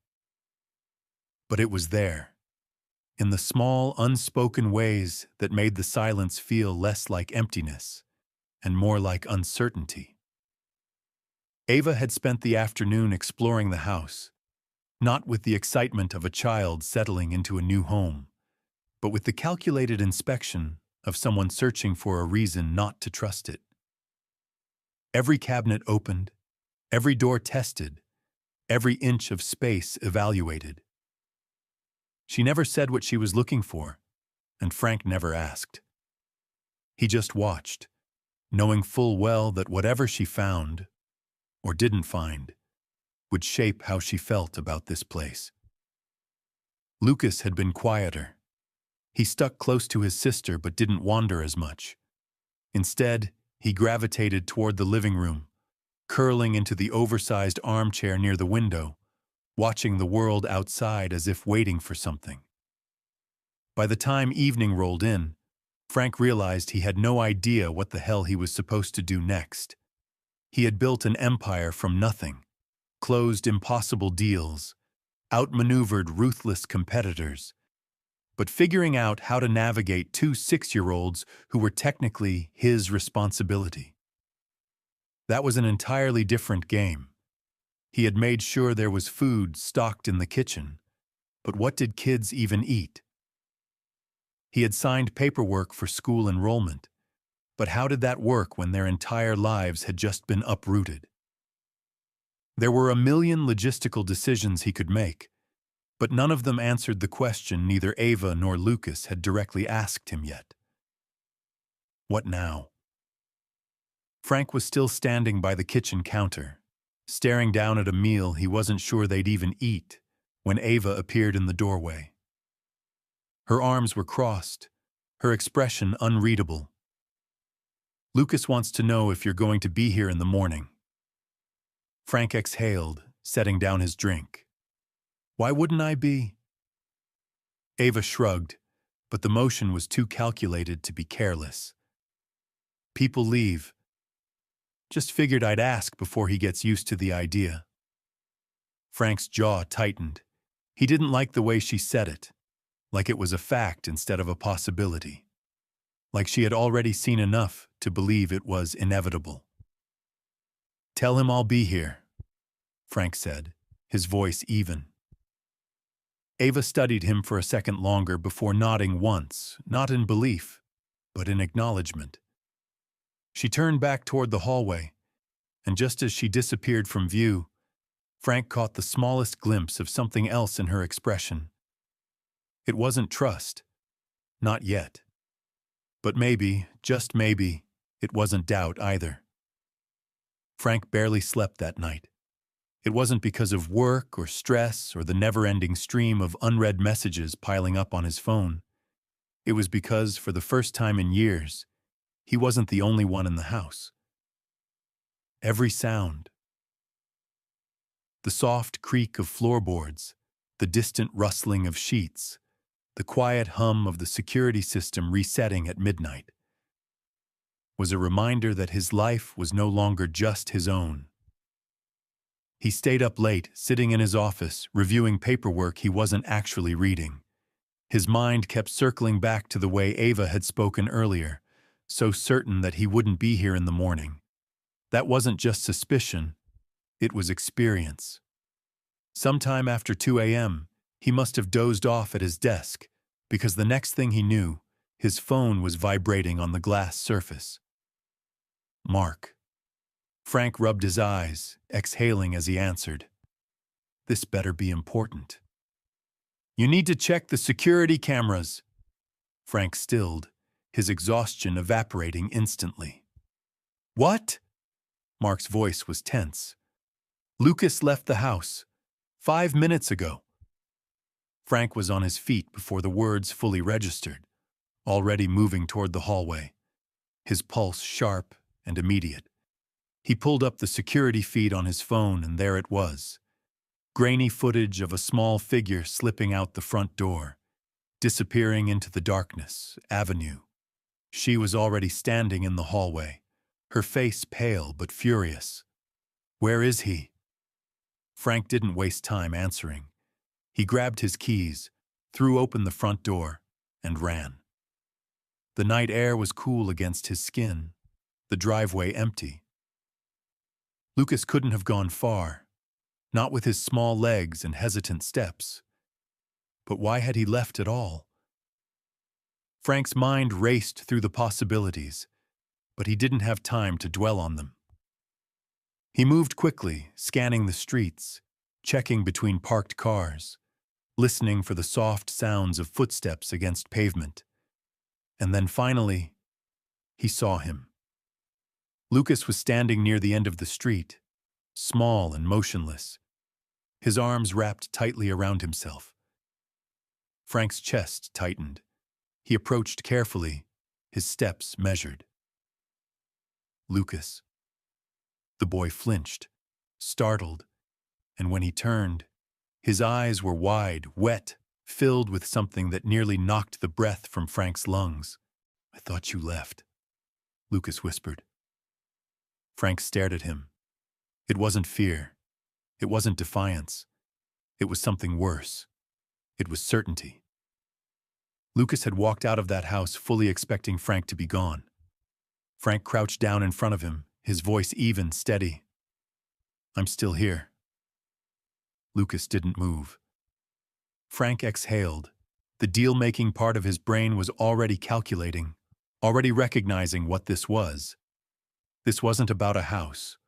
But it was there, in the small, unspoken ways that made the silence feel less like emptiness and more like uncertainty. Ava had spent the afternoon exploring the house, not with the excitement of a child settling into a new home, but with the calculated inspection of someone searching for a reason not to trust it. Every cabinet opened, every door tested, every inch of space evaluated. She never said what she was looking for, and Frank never asked. He just watched, knowing full well that whatever she found, or didn't find, would shape how she felt about this place. Lucas had been quieter. He stuck close to his sister but didn't wander as much. Instead, he gravitated toward the living room, curling into the oversized armchair near the window, watching the world outside as if waiting for something. By the time evening rolled in, Frank realized he had no idea what the hell he was supposed to do next. He had built an empire from nothing, closed impossible deals, outmaneuvered ruthless competitors, but figuring out how to navigate two 6-year-olds who were technically his responsibility. That was an entirely different game. He had made sure there was food stocked in the kitchen, but what did kids even eat? He had signed paperwork for school enrollment, but how did that work when their entire lives had just been uprooted? There were a million logistical decisions he could make, but none of them answered the question neither Ava nor Lucas had directly asked him yet. What now? Frank was still standing by the kitchen counter, staring down at a meal he wasn't sure they'd even eat, when Ava appeared in the doorway. Her arms were crossed, her expression unreadable. "Lucas wants to know if you're going to be here in the morning." Frank exhaled, setting down his drink. "Why wouldn't I be?" Ava shrugged, but the motion was too calculated to be careless. "People leave. Just figured I'd ask before he gets used to the idea." Frank's jaw tightened. He didn't like the way she said it, like it was a fact instead of a possibility. Like she had already seen enough to believe it was inevitable. "Tell him I'll be here," Frank said, his voice even. Ava studied him for a second longer before nodding once, not in belief, but in acknowledgement. She turned back toward the hallway, and just as she disappeared from view, Frank caught the smallest glimpse of something else in her expression. It wasn't trust. Not yet. But maybe, just maybe, it wasn't doubt either. Frank barely slept that night. It wasn't because of work or stress or the never-ending stream of unread messages piling up on his phone. It was because, for the first time in years, he wasn't the only one in the house. Every sound, the soft creak of floorboards, the distant rustling of sheets, the quiet hum of the security system resetting at midnight, was a reminder that his life was no longer just his own. He stayed up late, sitting in his office, reviewing paperwork he wasn't actually reading. His mind kept circling back to the way Ava had spoken earlier, so certain that he wouldn't be here in the morning. That wasn't just suspicion, it was experience. Sometime after 2 a.m., he must have dozed off at his desk, because the next thing he knew, his phone was vibrating on the glass surface. Mark. Frank rubbed his eyes, exhaling as he answered. "This better be important." "You need to check the security cameras." Frank stilled, his exhaustion evaporating instantly. "What?" Mark's voice was tense. "Lucas left the house 5 minutes ago." Frank was on his feet before the words fully registered, already moving toward the hallway, his pulse sharp and immediate. He pulled up the security feed on his phone, and there it was. Grainy footage of a small figure slipping out the front door, disappearing into the darkness, avenue. She was already standing in the hallway, her face pale but furious. "Where is he?" Frank didn't waste time answering. He grabbed his keys, threw open the front door, and ran. The night air was cool against his skin, the driveway empty. Lucas couldn't have gone far, not with his small legs and hesitant steps. But why had he left at all? Frank's mind raced through the possibilities, but he didn't have time to dwell on them. He moved quickly, scanning the streets, checking between parked cars, listening for the soft sounds of footsteps against pavement. And then finally, he saw him. Lucas was standing near the end of the street, small and motionless, his arms wrapped tightly around himself. Frank's chest tightened. He approached carefully, his steps measured. "Lucas." The boy flinched, startled, and when he turned, his eyes were wide, wet, filled with something that nearly knocked the breath from Frank's lungs. "I thought you left," Lucas whispered. Frank stared at him. It wasn't fear. It wasn't defiance. It was something worse. It was certainty. Lucas had walked out of that house fully expecting Frank to be gone. Frank crouched down in front of him, his voice even, steady. "I'm still here." Lucas didn't move. Frank exhaled. The deal-making part of his brain was already calculating, already recognizing what this was. This wasn't about a house,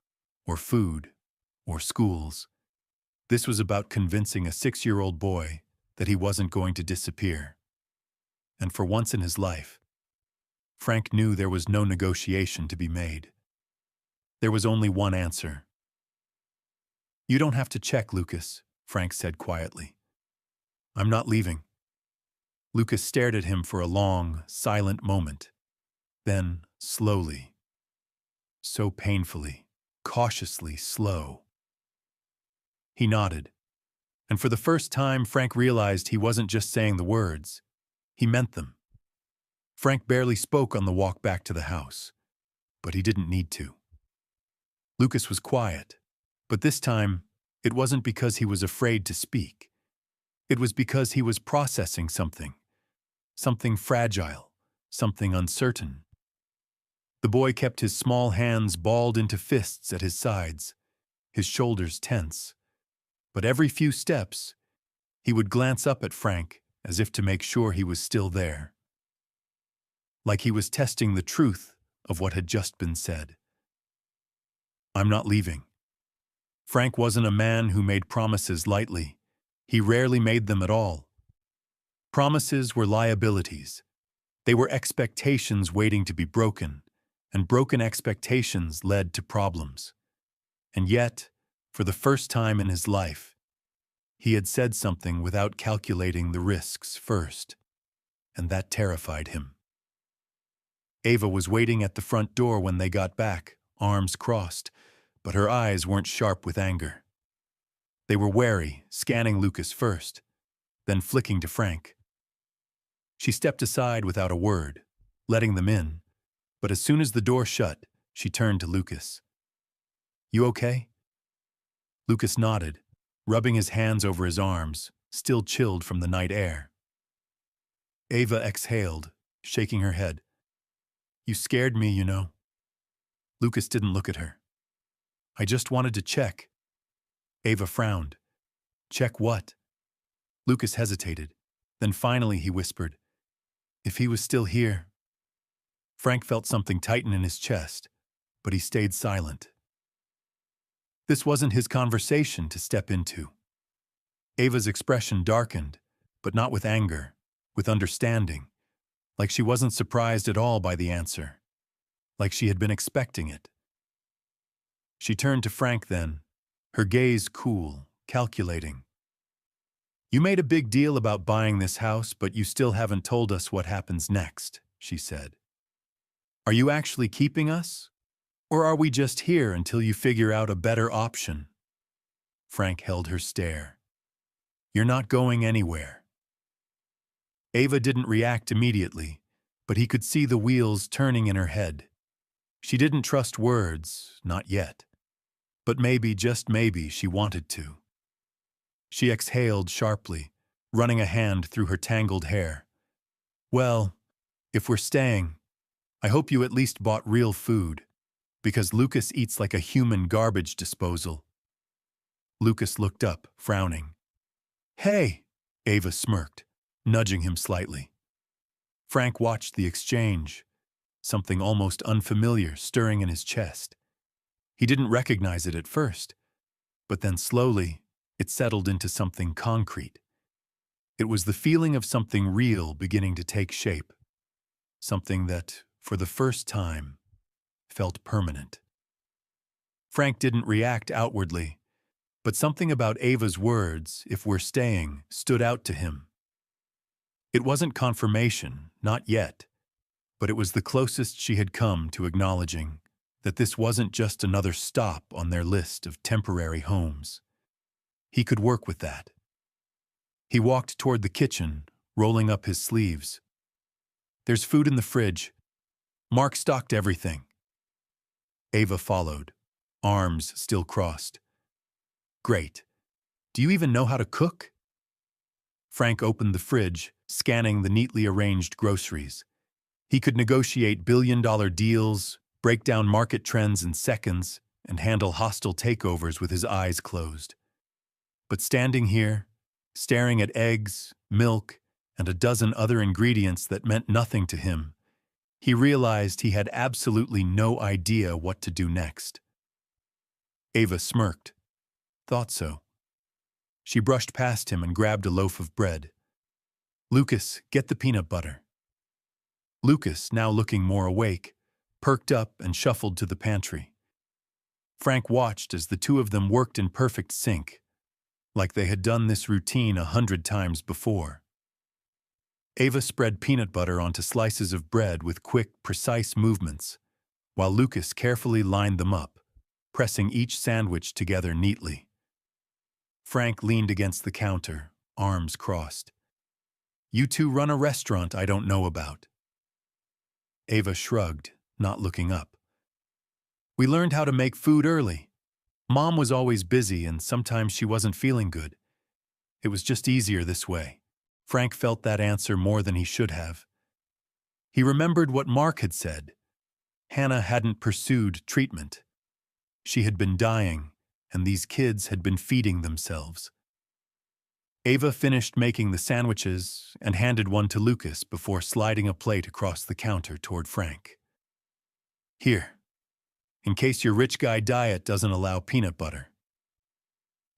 or food, or schools. This was about convincing a 6-year-old boy that he wasn't going to disappear. And for once in his life, Frank knew there was no negotiation to be made. There was only one answer. "You don't have to check, Lucas," Frank said quietly. "I'm not leaving." Lucas stared at him for a long, silent moment. Then, slowly, so painfully, cautiously slow, he nodded. And for the first time, Frank realized he wasn't just saying the words. He meant them. Frank barely spoke on the walk back to the house, but he didn't need to. Lucas was quiet, but this time, it wasn't because he was afraid to speak. It was because he was processing something fragile, something uncertain. The boy kept his small hands balled into fists at his sides, his shoulders tense. But every few steps, he would glance up at Frank as if to make sure he was still there. Like he was testing the truth of what had just been said. "I'm not leaving." Frank wasn't a man who made promises lightly. He rarely made them at all. Promises were liabilities. They were expectations waiting to be broken, and broken expectations led to problems. And yet, for the first time in his life, he had said something without calculating the risks first, and that terrified him. Ava was waiting at the front door when they got back, arms crossed, but her eyes weren't sharp with anger. They were wary, scanning Lucas first, then flicking to Frank. She stepped aside without a word, letting them in, but as soon as the door shut, she turned to Lucas. "You okay?" Lucas nodded, rubbing his hands over his arms, still chilled from the night air. Ava exhaled, shaking her head. "You scared me, you know." Lucas didn't look at her. "I just wanted to check." Ava frowned. "Check what?" Lucas hesitated. Then finally he whispered, "If he was still here." Frank felt something tighten in his chest, but he stayed silent. This wasn't his conversation to step into. Ava's expression darkened, but not with anger, with understanding, like she wasn't surprised at all by the answer, like she had been expecting it. She turned to Frank then, her gaze cool, calculating. "You made a big deal about buying this house, but you still haven't told us what happens next," she said. "Are you actually keeping us? Or are we just here until you figure out a better option?" Frank held her stare. "You're not going anywhere." Ava didn't react immediately, but he could see the wheels turning in her head. She didn't trust words, not yet. But maybe, just maybe, she wanted to. She exhaled sharply, running a hand through her tangled hair. "Well, if we're staying, I hope you at least bought real food, because Lucas eats like a human garbage disposal." Lucas looked up, frowning. "Hey," Ava smirked, nudging him slightly. Frank watched the exchange, something almost unfamiliar stirring in his chest. He didn't recognize it at first, but then slowly it settled into something concrete. It was the feeling of something real beginning to take shape, something that, for the first time, felt permanent. Frank didn't react outwardly, but something about Ava's words, "if we're staying," stood out to him. It wasn't confirmation, not yet, but it was the closest she had come to acknowledging, that this wasn't just another stop on their list of temporary homes. He could work with that. He walked toward the kitchen, rolling up his sleeves. "There's food in the fridge. Mark stocked everything." Ava followed, arms still crossed. "Great. Do you even know how to cook?" Frank opened the fridge, scanning the neatly arranged groceries. He could negotiate billion-dollar deals, break down market trends in seconds, and handle hostile takeovers with his eyes closed. But standing here, staring at eggs, milk, and a dozen other ingredients that meant nothing to him, he realized he had absolutely no idea what to do next. Ava smirked. "Thought so." She brushed past him and grabbed a loaf of bread. "Lucas, get the peanut butter." Lucas, now looking more awake, perked up and shuffled to the pantry. Frank watched as the two of them worked in perfect sync, like they had done this routine 100 times before. Ava spread peanut butter onto slices of bread with quick, precise movements, while Lucas carefully lined them up, pressing each sandwich together neatly. Frank leaned against the counter, arms crossed. "You two run a restaurant I don't know about." Ava shrugged, not looking up. "We learned how to make food early. Mom was always busy and sometimes she wasn't feeling good. It was just easier this way." Frank felt that answer more than he should have. He remembered what Mark had said. Hannah hadn't pursued treatment. She had been dying, and these kids had been feeding themselves. Ava finished making the sandwiches and handed one to Lucas before sliding a plate across the counter toward Frank. "Here, in case your rich guy diet doesn't allow peanut butter."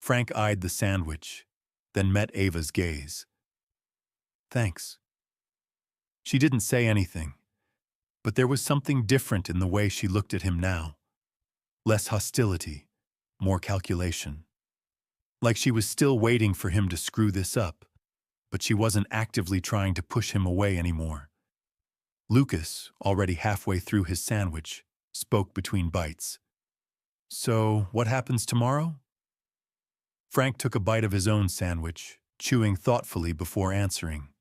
Frank eyed the sandwich, then met Ava's gaze. "Thanks." She didn't say anything, but there was something different in the way she looked at him now. Less hostility, more calculation. Like she was still waiting for him to screw this up, but she wasn't actively trying to push him away anymore. Lucas, already halfway through his sandwich, spoke between bites. "So, what happens tomorrow?" Frank took a bite of his own sandwich, chewing thoughtfully before answering.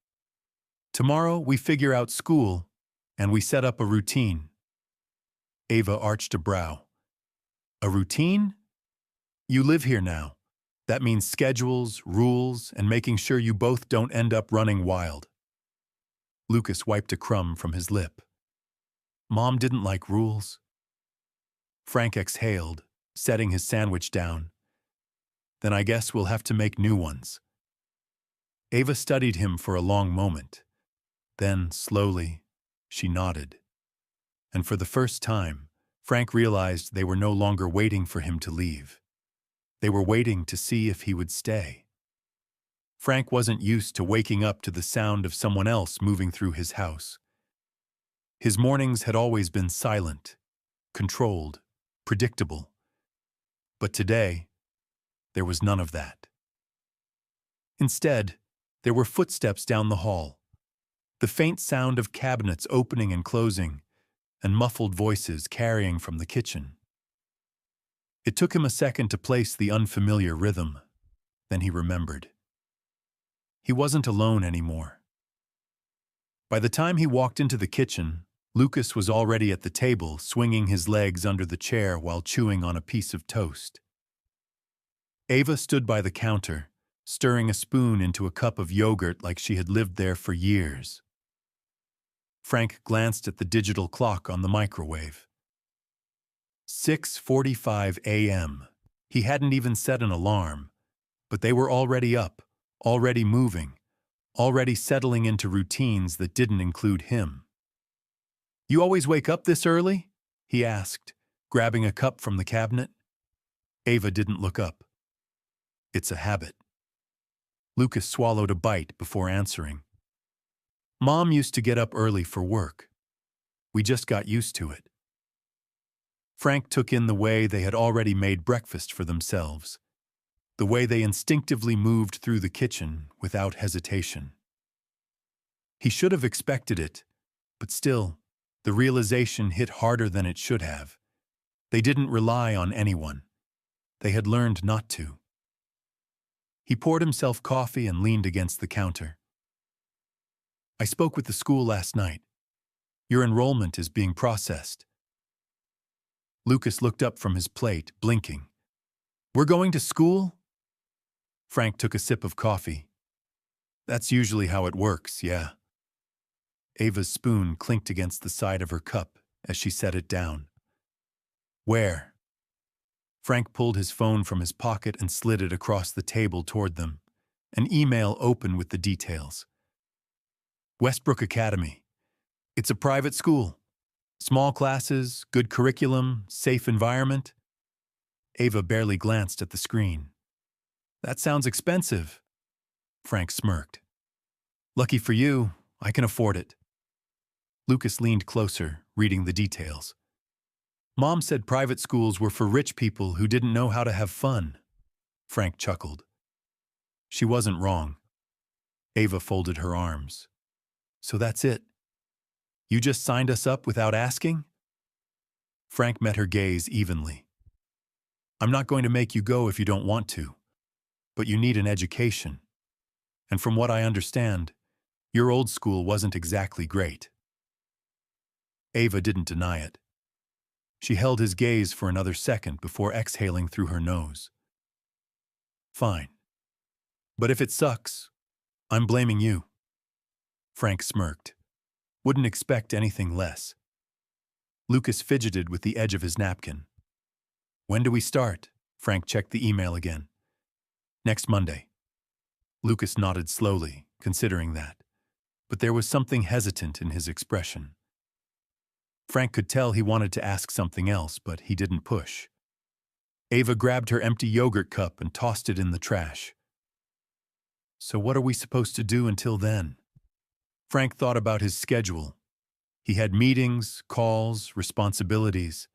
"Tomorrow we figure out school, and we set up a routine." Ava arched a brow. "A routine? You live here now. That means schedules, rules, and making sure you both don't end up running wild." Lucas wiped a crumb from his lip. "Mom didn't like rules." Frank exhaled, setting his sandwich down. "Then I guess we'll have to make new ones." Ava studied him for a long moment. Then, slowly, she nodded. And for the first time, Frank realized they were no longer waiting for him to leave. They were waiting to see if he would stay. Frank wasn't used to waking up to the sound of someone else moving through his house. His mornings had always been silent, controlled, predictable. But today, there was none of that. Instead, there were footsteps down the hall, the faint sound of cabinets opening and closing, and muffled voices carrying from the kitchen. It took him a second to place the unfamiliar rhythm. Then he remembered. He wasn't alone anymore. By the time he walked into the kitchen, Lucas was already at the table, swinging his legs under the chair while chewing on a piece of toast. Ava stood by the counter, stirring a spoon into a cup of yogurt like she had lived there for years. Frank glanced at the digital clock on the microwave. 6:45 a.m. He hadn't even set an alarm, but they were already up, already moving, already settling into routines that didn't include him. "You always wake up this early?" he asked, grabbing a cup from the cabinet. Ava didn't look up. "It's a habit." Lucas swallowed a bite before answering. "Mom used to get up early for work. We just got used to it." Frank took in the way they had already made breakfast for themselves, the way they instinctively moved through the kitchen without hesitation. He should have expected it, but still, the realization hit harder than it should have. They didn't rely on anyone. They had learned not to. He poured himself coffee and leaned against the counter. I spoke with the school last night. Your enrollment is being processed. Lucas looked up from his plate, blinking. We're going to school? Frank took a sip of coffee. That's usually how it works, yeah. Ava's spoon clinked against the side of her cup as she set it down. Where? Frank pulled his phone from his pocket and slid it across the table toward them, an email open with the details. Westbrook Academy. It's a private school. Small classes, good curriculum, safe environment. Ava barely glanced at the screen. That sounds expensive. Frank smirked. Lucky for you, I can afford it. Lucas leaned closer, reading the details. Mom said private schools were for rich people who didn't know how to have fun. Frank chuckled. She wasn't wrong. Ava folded her arms. So that's it. You just signed us up without asking? Frank met her gaze evenly. I'm not going to make you go if you don't want to, but you need an education. And from what I understand, your old school wasn't exactly great. Ava didn't deny it. She held his gaze for another second before exhaling through her nose. Fine. But if it sucks, I'm blaming you. Frank smirked. Wouldn't expect anything less. Lucas fidgeted with the edge of his napkin. When do we start? Frank checked the email again. Next Monday. Lucas nodded slowly, considering that, but there was something hesitant in his expression. Frank could tell he wanted to ask something else, but he didn't push. Ava grabbed her empty yogurt cup and tossed it in the trash. So what are we supposed to do until then? Frank thought about his schedule. He had meetings, calls, responsibilities.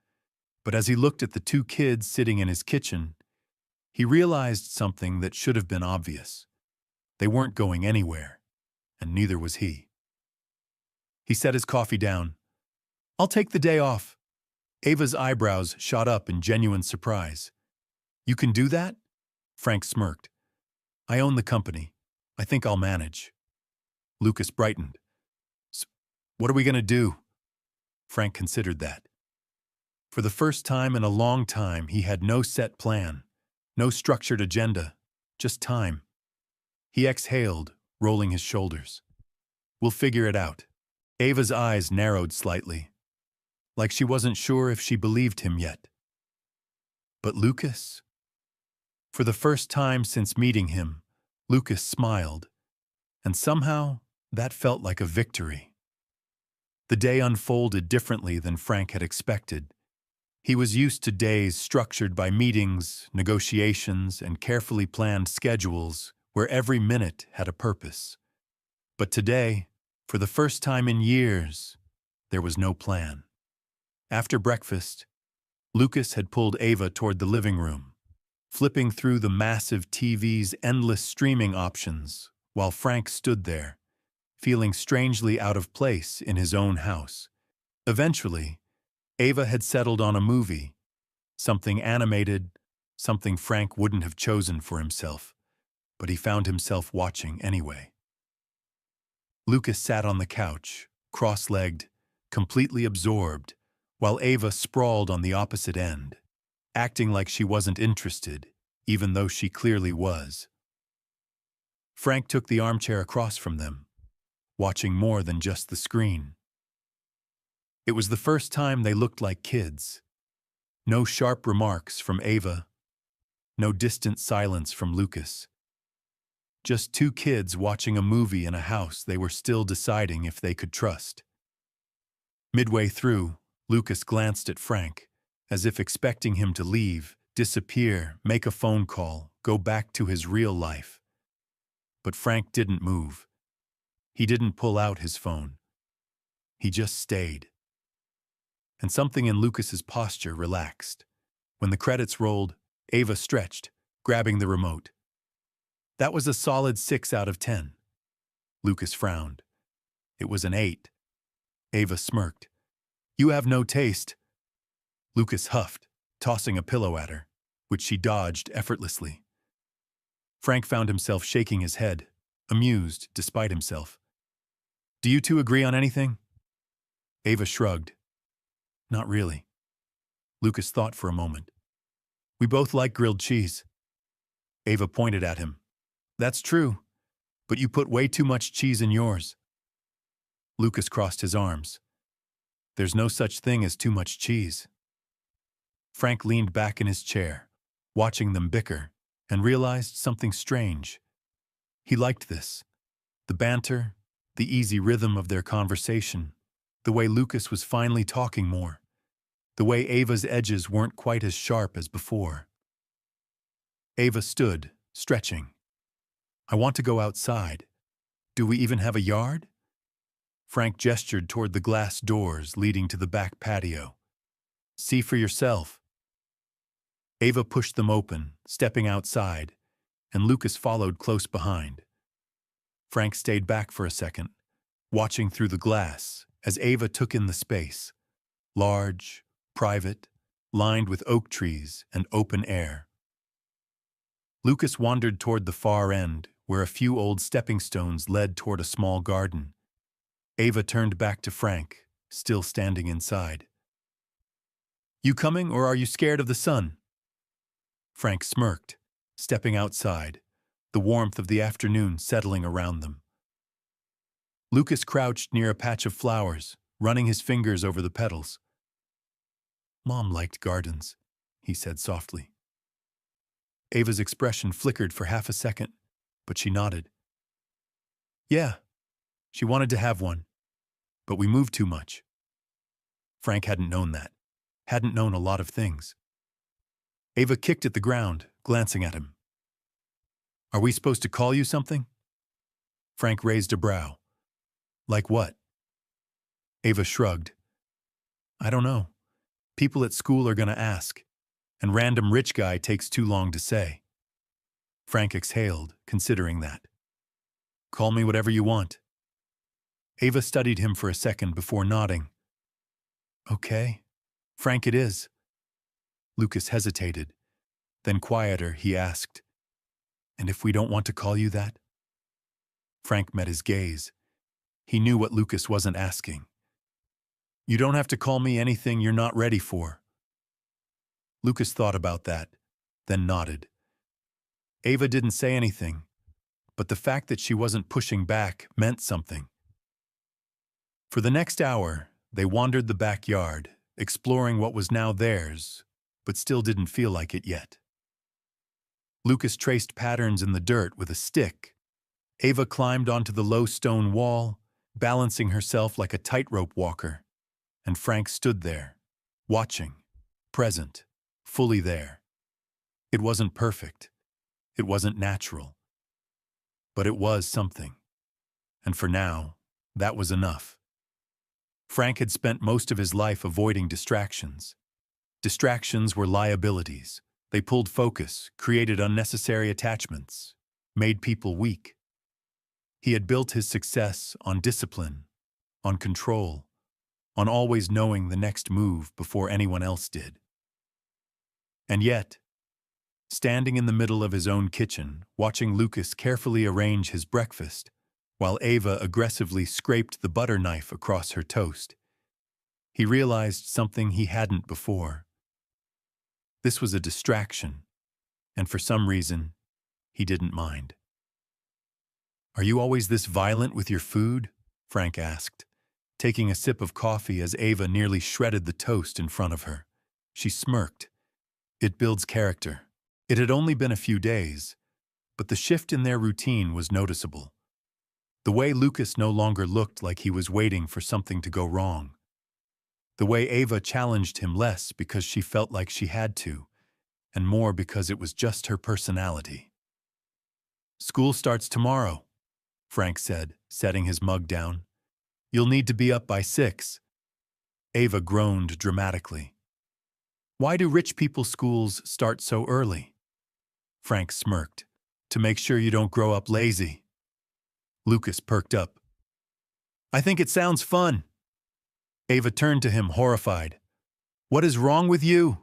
But as he looked at the two kids sitting in his kitchen, he realized something that should have been obvious. They weren't going anywhere, and neither was he. He set his coffee down. I'll take the day off. Ava's eyebrows shot up in genuine surprise. You can do that? Frank smirked. I own the company. I think I'll manage. Lucas brightened. What are we going to do? Frank considered that. For the first time in a long time, he had no set plan, no structured agenda, just time. He exhaled, rolling his shoulders. We'll figure it out. Ava's eyes narrowed slightly, like she wasn't sure if she believed him yet. But Lucas? For the first time since meeting him, Lucas smiled, and somehow that felt like a victory. The day unfolded differently than Frank had expected. He was used to days structured by meetings, negotiations, and carefully planned schedules where every minute had a purpose. But today, for the first time in years, there was no plan. After breakfast, Lucas had pulled Ava toward the living room, flipping through the massive TV's endless streaming options, while Frank stood there, feeling strangely out of place in his own house. Eventually, Ava had settled on a movie, something animated, something Frank wouldn't have chosen for himself, but he found himself watching anyway. Lucas sat on the couch, cross-legged, completely absorbed, while Ava sprawled on the opposite end, acting like she wasn't interested, even though she clearly was. Frank took the armchair across from them, watching more than just the screen. It was the first time they looked like kids. No sharp remarks from Ava, no distant silence from Lucas. Just two kids watching a movie in a house they were still deciding if they could trust. Midway through, Lucas glanced at Frank, as if expecting him to leave, disappear, make a phone call, go back to his real life. But Frank didn't move. He didn't pull out his phone. He just stayed. And something in Lucas's posture relaxed. When the credits rolled, Ava stretched, grabbing the remote. That was a solid 6 out of 10. Lucas frowned. It was an 8. Ava smirked. You have no taste. Lucas huffed. tossing a pillow at her, which she dodged effortlessly. Frank found himself shaking his head, amused despite himself. Do you two agree on anything? Ava shrugged. Not really. Lucas thought for a moment. We both like grilled cheese. Ava pointed at him. That's true, but you put way too much cheese in yours. Lucas crossed his arms. There's no such thing as too much cheese. Frank leaned back in his chair, watching them bicker, and realized something strange. He liked this. The banter, the easy rhythm of their conversation, the way Lucas was finally talking more, the way Ava's edges weren't quite as sharp as before. Ava stood, stretching. I want to go outside. Do we even have a yard? Frank gestured toward the glass doors leading to the back patio. See for yourself. Ava pushed them open, stepping outside, and Lucas followed close behind. Frank stayed back for a second, watching through the glass as Ava took in the space. Large, private, lined with oak trees and open air. Lucas wandered toward the far end, where a few old stepping stones led toward a small garden. Ava turned back to Frank, still standing inside. You coming, or are you scared of the sun? Frank smirked, stepping outside, the warmth of the afternoon settling around them. Lucas crouched near a patch of flowers, running his fingers over the petals. Mom liked gardens, he said softly. Ava's expression flickered for half a second, but she nodded. Yeah, she wanted to have one, but we moved too much. Frank hadn't known that, hadn't known a lot of things. Ava kicked at the ground, glancing at him. Are we supposed to call you something? Frank raised a brow. Like what? Ava shrugged. I don't know. People at school are going to ask, and random rich guy takes too long to say. Frank exhaled, considering that. Call me whatever you want. Ava studied him for a second before nodding. Okay, Frank it is. Lucas hesitated. Then quieter, he asked, And if we don't want to call you that? Frank met his gaze. He knew what Lucas wasn't asking. You don't have to call me anything you're not ready for. Lucas thought about that, then nodded. Ava didn't say anything, but the fact that she wasn't pushing back meant something. For the next hour, they wandered the backyard, exploring what was now theirs, but still didn't feel like it yet. Lucas traced patterns in the dirt with a stick. Ava climbed onto the low stone wall, balancing herself like a tightrope walker, and Frank stood there, watching, present, fully there. It wasn't perfect. It wasn't natural. But it was something. And for now, that was enough. Frank had spent most of his life avoiding distractions. Distractions were liabilities. They pulled focus, created unnecessary attachments, made people weak. He had built his success on discipline, on control, on always knowing the next move before anyone else did. And yet, standing in the middle of his own kitchen, watching Lucas carefully arrange his breakfast, while Ava aggressively scraped the butter knife across her toast, he realized something he hadn't before. This was a distraction, and for some reason, he didn't mind. Are you always this violent with your food? Frank asked, taking a sip of coffee as Ava nearly shredded the toast in front of her. She smirked. It builds character. It had only been a few days, but the shift in their routine was noticeable. The way Lucas no longer looked like he was waiting for something to go wrong. The way Ava challenged him less because she felt like she had to, and more because it was just her personality. School starts tomorrow, Frank said, setting his mug down. You'll need to be up by 6. Ava groaned dramatically. Why do rich people's schools start so early? Frank smirked. To make sure you don't grow up lazy. Lucas perked up. I think it sounds fun. Ava turned to him, horrified. What is wrong with you?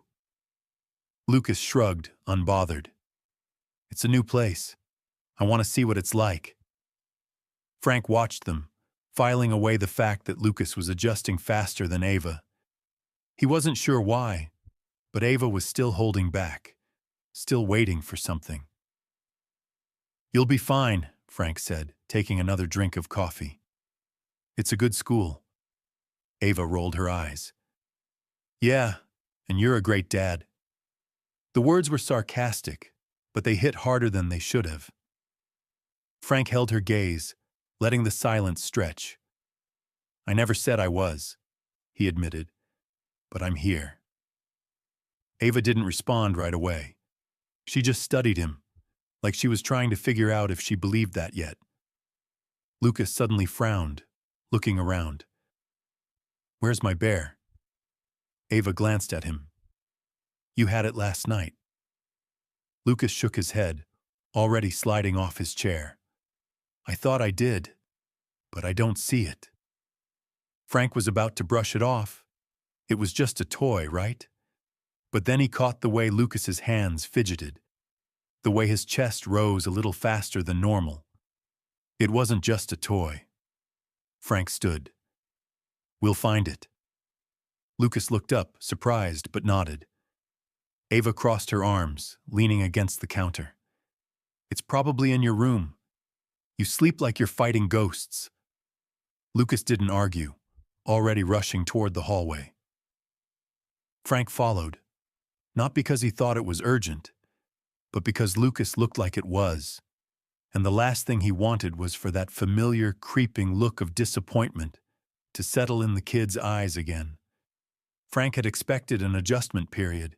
Lucas shrugged, unbothered. It's a new place. I want to see what it's like. Frank watched them, filing away the fact that Lucas was adjusting faster than Ava. He wasn't sure why, but Ava was still holding back, still waiting for something. You'll be fine, Frank said, taking another drink of coffee. It's a good school. Ava rolled her eyes. Yeah, and you're a great dad. The words were sarcastic, but they hit harder than they should have. Frank held her gaze, letting the silence stretch. I never said I was, he admitted, but I'm here. Ava didn't respond right away. She just studied him, like she was trying to figure out if she believed that yet. Lucas suddenly frowned, looking around. Where's my bear? Ava glanced at him. You had it last night. Lucas shook his head, already sliding off his chair. I thought I did, but I don't see it. Frank was about to brush it off. It was just a toy, right? But then he caught the way Lucas's hands fidgeted, the way his chest rose a little faster than normal. It wasn't just a toy. Frank stood. We'll find it. Lucas looked up, surprised, but nodded. Ava crossed her arms, leaning against the counter. It's probably in your room. You sleep like you're fighting ghosts. Lucas didn't argue, already rushing toward the hallway. Frank followed, not because he thought it was urgent, but because Lucas looked like it was, and the last thing he wanted was for that familiar, creeping look of disappointment to settle in the kid's eyes again. Frank had expected an adjustment period.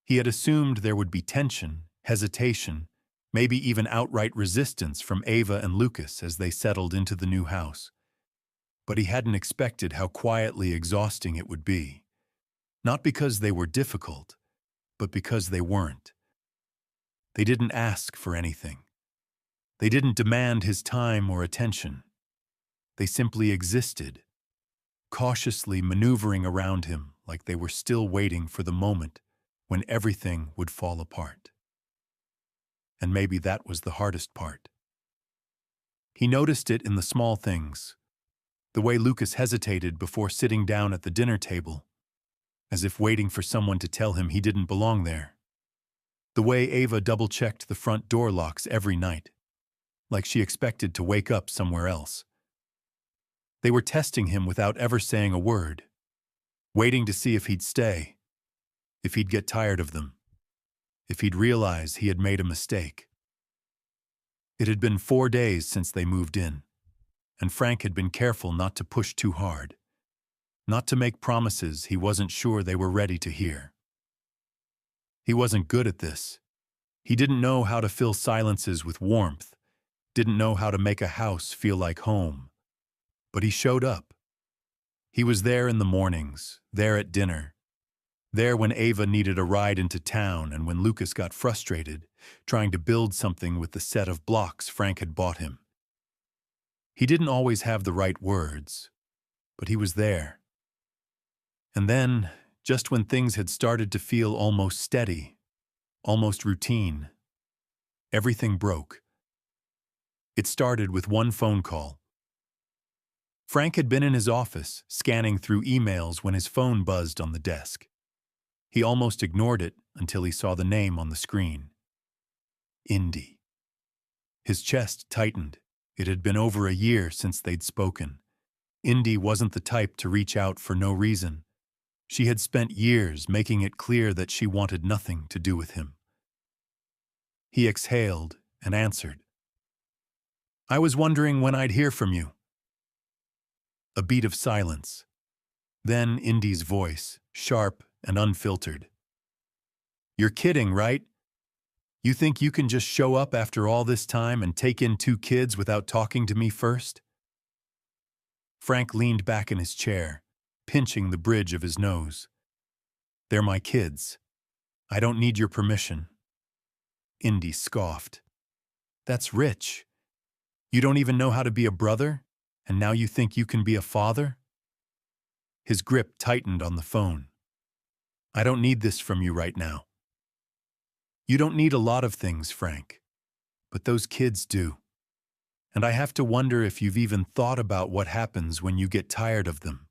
He had assumed there would be tension, hesitation, maybe even outright resistance from Ava and Lucas as they settled into the new house. But he hadn't expected how quietly exhausting it would be. Not because they were difficult, but because they weren't. They didn't ask for anything. They didn't demand his time or attention. They simply existed, cautiously maneuvering around him like they were still waiting for the moment when everything would fall apart. And maybe that was the hardest part. He noticed it in the small things, the way Lucas hesitated before sitting down at the dinner table, as if waiting for someone to tell him he didn't belong there. The way Ava double-checked the front door locks every night, like she expected to wake up somewhere else. They were testing him without ever saying a word, waiting to see if he'd stay, if he'd get tired of them, if he'd realize he had made a mistake. It had been 4 days since they moved in, and Frank had been careful not to push too hard, not to make promises he wasn't sure they were ready to hear. He wasn't good at this. He didn't know how to fill silences with warmth, didn't know how to make a house feel like home. But he showed up. He was there in the mornings, there at dinner, there when Ava needed a ride into town and when Lucas got frustrated, trying to build something with the set of blocks Frank had bought him. He didn't always have the right words, but he was there. And then, just when things had started to feel almost steady, almost routine, everything broke. It started with one phone call. Frank had been in his office, scanning through emails when his phone buzzed on the desk. He almost ignored it until he saw the name on the screen. Indy. His chest tightened. It had been over a year since they'd spoken. Indy wasn't the type to reach out for no reason. She had spent years making it clear that she wanted nothing to do with him. He exhaled and answered. I was wondering when I'd hear from you. A beat of silence. Then Indy's voice, sharp and unfiltered. You're kidding, right? You think you can just show up after all this time and take in 2 kids without talking to me first? Frank leaned back in his chair, pinching the bridge of his nose. They're my kids. I don't need your permission. Indy scoffed. That's rich. You don't even know how to be a brother, and now you think you can be a father? His grip tightened on the phone. I don't need this from you right now. You don't need a lot of things, Frank, but those kids do. And I have to wonder if you've even thought about what happens when you get tired of them.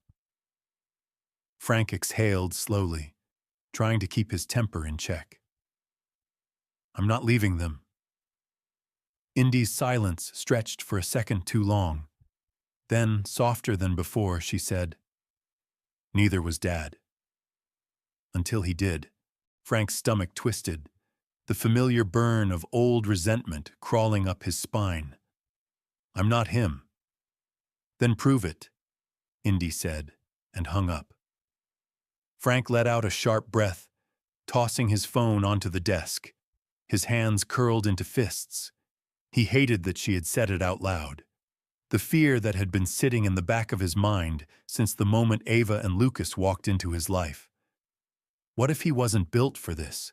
Frank exhaled slowly, trying to keep his temper in check. I'm not leaving them. Indy's silence stretched for a second too long. Then, softer than before, she said, "Neither was Dad." Until he did. Frank's stomach twisted, the familiar burn of old resentment crawling up his spine. "I'm not him." "Then prove it," Indy said, and hung up. Frank let out a sharp breath, tossing his phone onto the desk. His hands curled into fists. He hated that she had said it out loud. The fear that had been sitting in the back of his mind since the moment Ava and Lucas walked into his life. What if he wasn't built for this?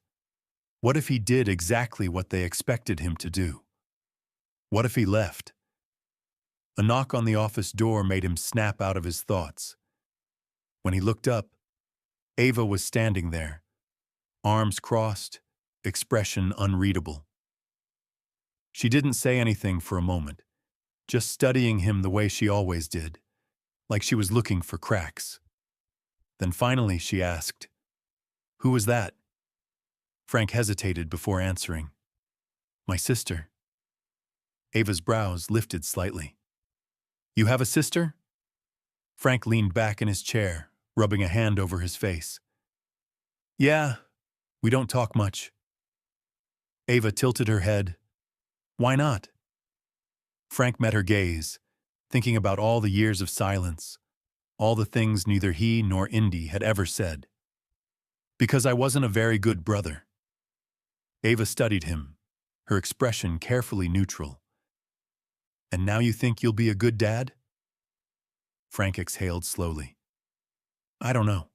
What if he did exactly what they expected him to do? What if he left? A knock on the office door made him snap out of his thoughts. When he looked up, Ava was standing there, arms crossed, expression unreadable. She didn't say anything for a moment, just studying him the way she always did, like she was looking for cracks. Then finally she asked, "Who was that?" Frank hesitated before answering. "My sister." Ava's brows lifted slightly. "You have a sister?" Frank leaned back in his chair, rubbing a hand over his face. "Yeah, we don't talk much." Ava tilted her head. "Why not?" Frank met her gaze, thinking about all the years of silence, all the things neither he nor Indy had ever said. "Because I wasn't a very good brother." Ava studied him, her expression carefully neutral. "And now you think you'll be a good dad?" Frank exhaled slowly. "I don't know."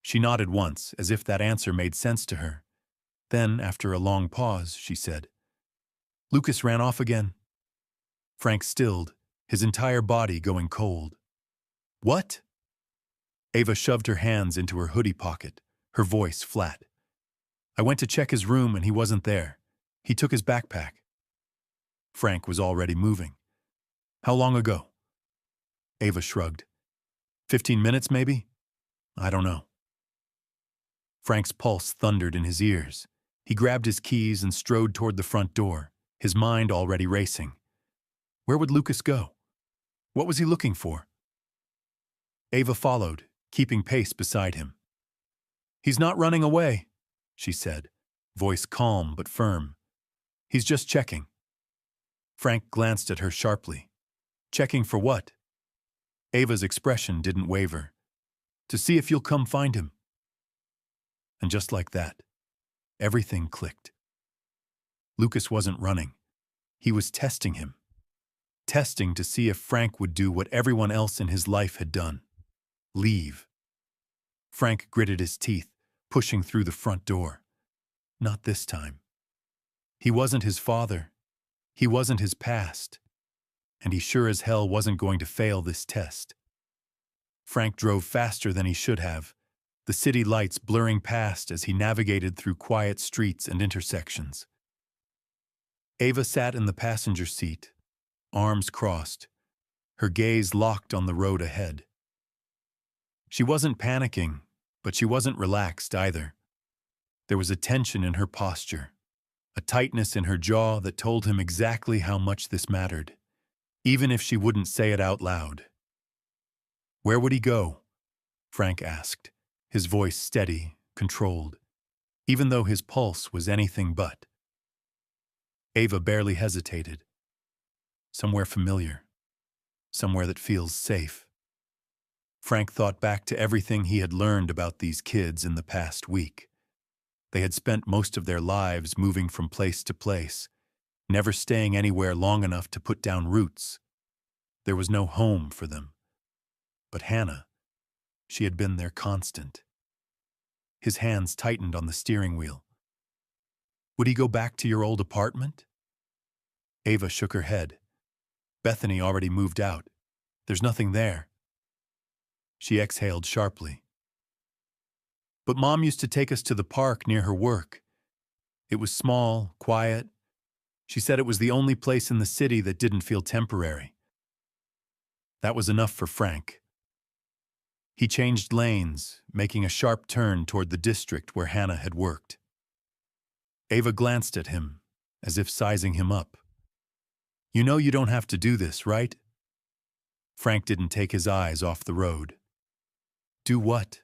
She nodded once, as if that answer made sense to her. Then, after a long pause, she said, "Lucas ran off again." Frank stilled, his entire body going cold. "What?" Ava shoved her hands into her hoodie pocket, her voice flat. "I went to check his room and he wasn't there. He took his backpack." Frank was already moving. "How long ago?" Ava shrugged. 15 minutes, maybe? I don't know." Frank's pulse thundered in his ears. He grabbed his keys and strode toward the front door, his mind already racing. Where would Lucas go? What was he looking for? Ava followed, keeping pace beside him. "He's not running away," she said, voice calm but firm. "He's just checking." Frank glanced at her sharply. "Checking for what?" Ava's expression didn't waver. "To see if you'll come find him." And just like that, everything clicked. Lucas wasn't running. He was testing him. Testing to see if Frank would do what everyone else in his life had done. Leave. Frank gritted his teeth, pushing through the front door. Not this time. He wasn't his father. He wasn't his past. And he sure as hell wasn't going to fail this test. Frank drove faster than he should have, the city lights blurring past as he navigated through quiet streets and intersections. Ava sat in the passenger seat, arms crossed, her gaze locked on the road ahead. She wasn't panicking, but she wasn't relaxed either. There was a tension in her posture, a tightness in her jaw that told him exactly how much this mattered, even if she wouldn't say it out loud. "Where would he go?" Frank asked, his voice steady, controlled, even though his pulse was anything but. Ava barely hesitated. "Somewhere familiar. Somewhere that feels safe." Frank thought back to everything he had learned about these kids in the past week. They had spent most of their lives moving from place to place, never staying anywhere long enough to put down roots. There was no home for them. But Hannah, she had been their constant. His hands tightened on the steering wheel. "Would he go back to your old apartment?" Ava shook her head. "Bethany already moved out. There's nothing there." She exhaled sharply. "But Mom used to take us to the park near her work. It was small, quiet. She said it was the only place in the city that didn't feel temporary. That was enough for Frank. He changed lanes, making a sharp turn toward the district where Hannah had worked. Ava glanced at him, as if sizing him up. "You know you don't have to do this, right?" Frank didn't take his eyes off the road. "Do what?"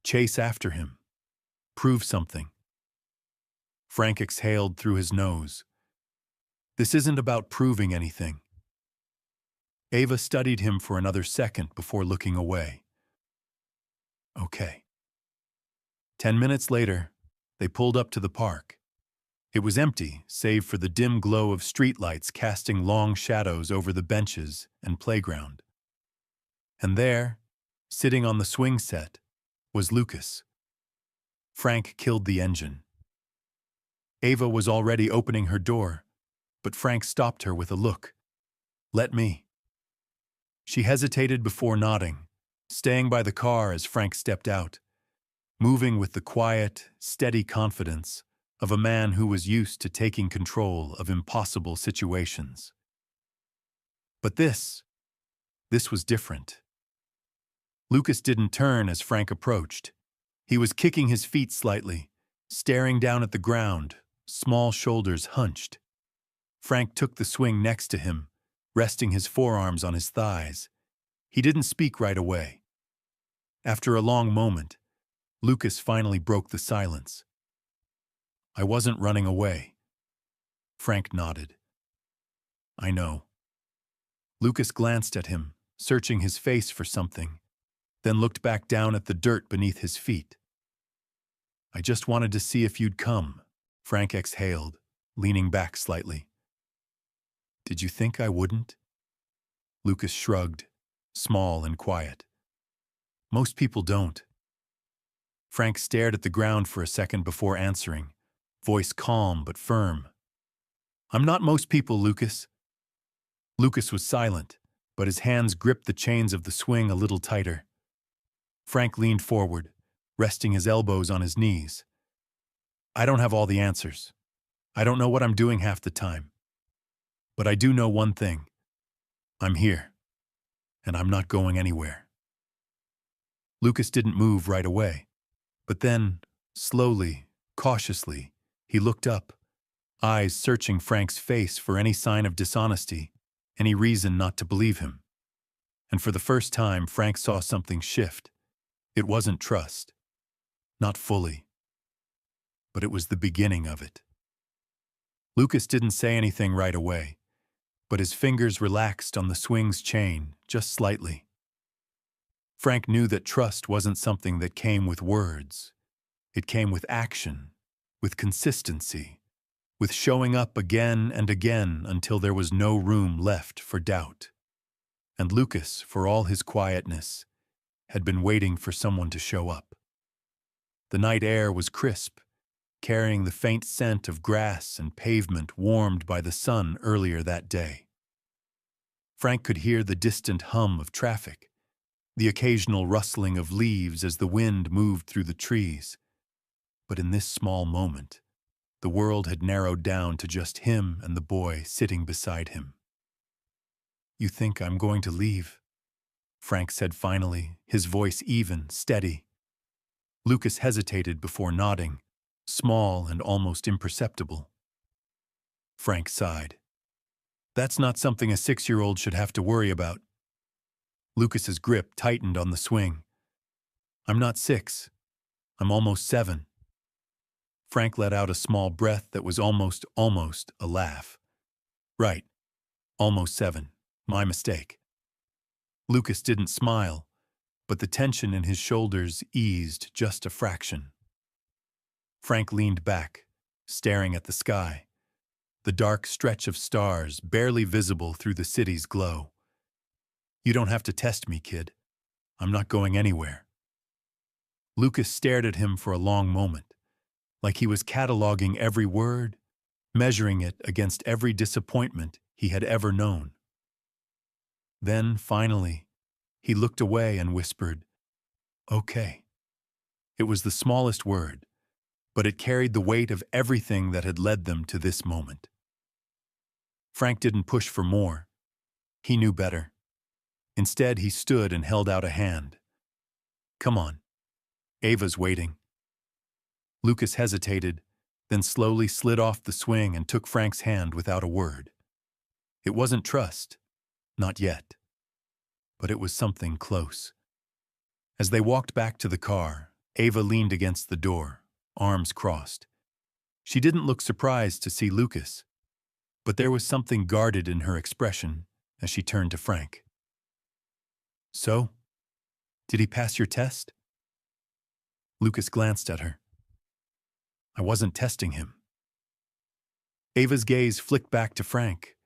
"Chase after him. Prove something." Frank exhaled through his nose. "This isn't about proving anything." Ava studied him for another second before looking away. "Okay." 10 minutes later, they pulled up to the park. It was empty, save for the dim glow of streetlights casting long shadows over the benches and playground. And there, sitting on the swing set, was Lucas. Frank killed the engine. Ava was already opening her door, but Frank stopped her with a look. "Let me." She hesitated before nodding, staying by the car as Frank stepped out, moving with the quiet, steady confidence of a man who was used to taking control of impossible situations. But this was different. Lucas didn't turn as Frank approached. He was kicking his feet slightly, staring down at the ground, small shoulders hunched. Frank took the swing next to him, resting his forearms on his thighs. He didn't speak right away. After a long moment, Lucas finally broke the silence. "I wasn't running away." Frank nodded. "I know." Lucas glanced at him, searching his face for something, then looked back down at the dirt beneath his feet. "I just wanted to see if you'd come," Frank exhaled, leaning back slightly. "Did you think I wouldn't?" Lucas shrugged, small and quiet. "Most people don't." Frank stared at the ground for a second before answering, voice calm but firm. "I'm not most people, Lucas." Lucas was silent, but his hands gripped the chains of the swing a little tighter. Frank leaned forward, resting his elbows on his knees. "I don't have all the answers. I don't know what I'm doing half the time. But I do know one thing. I'm here, and I'm not going anywhere." Lucas didn't move right away, but then, slowly, cautiously, he looked up, eyes searching Frank's face for any sign of dishonesty, any reason not to believe him. And for the first time, Frank saw something shift. It wasn't trust. Not fully. But it was the beginning of it. Lucas didn't say anything right away, but his fingers relaxed on the swing's chain, just slightly. Frank knew that trust wasn't something that came with words. It came with action, with consistency, with showing up again and again until there was no room left for doubt. And Lucas, for all his quietness, had been waiting for someone to show up. The night air was crisp, carrying the faint scent of grass and pavement warmed by the sun earlier that day. Frank could hear the distant hum of traffic, the occasional rustling of leaves as the wind moved through the trees. But in this small moment, the world had narrowed down to just him and the boy sitting beside him. "You think I'm going to leave?" Frank said finally, his voice even, steady. Lucas hesitated before nodding, small and almost imperceptible. Frank sighed. "That's not something a 6-year-old should have to worry about." Lucas's grip tightened on the swing. "I'm not 6. I'm almost 7. Frank let out a small breath that was almost a laugh. "Right. Almost 7. My mistake." Lucas didn't smile, but the tension in his shoulders eased just a fraction. Frank leaned back, staring at the sky, the dark stretch of stars barely visible through the city's glow. "You don't have to test me, kid. I'm not going anywhere." Lucas stared at him for a long moment, like he was cataloging every word, measuring it against every disappointment he had ever known. Then, finally, he looked away and whispered, "Okay." It was the smallest word, but it carried the weight of everything that had led them to this moment. Frank didn't push for more. He knew better. Instead, he stood and held out a hand. "Come on. Ava's waiting." Lucas hesitated, then slowly slid off the swing and took Frank's hand without a word. It wasn't trust, not yet, but it was something close. As they walked back to the car, Ava leaned against the door, arms crossed. She didn't look surprised to see Lucas, but there was something guarded in her expression as she turned to Frank. "So, did he pass your test?" Lucas glanced at her. "I wasn't testing him." Ava's gaze flicked back to Frank,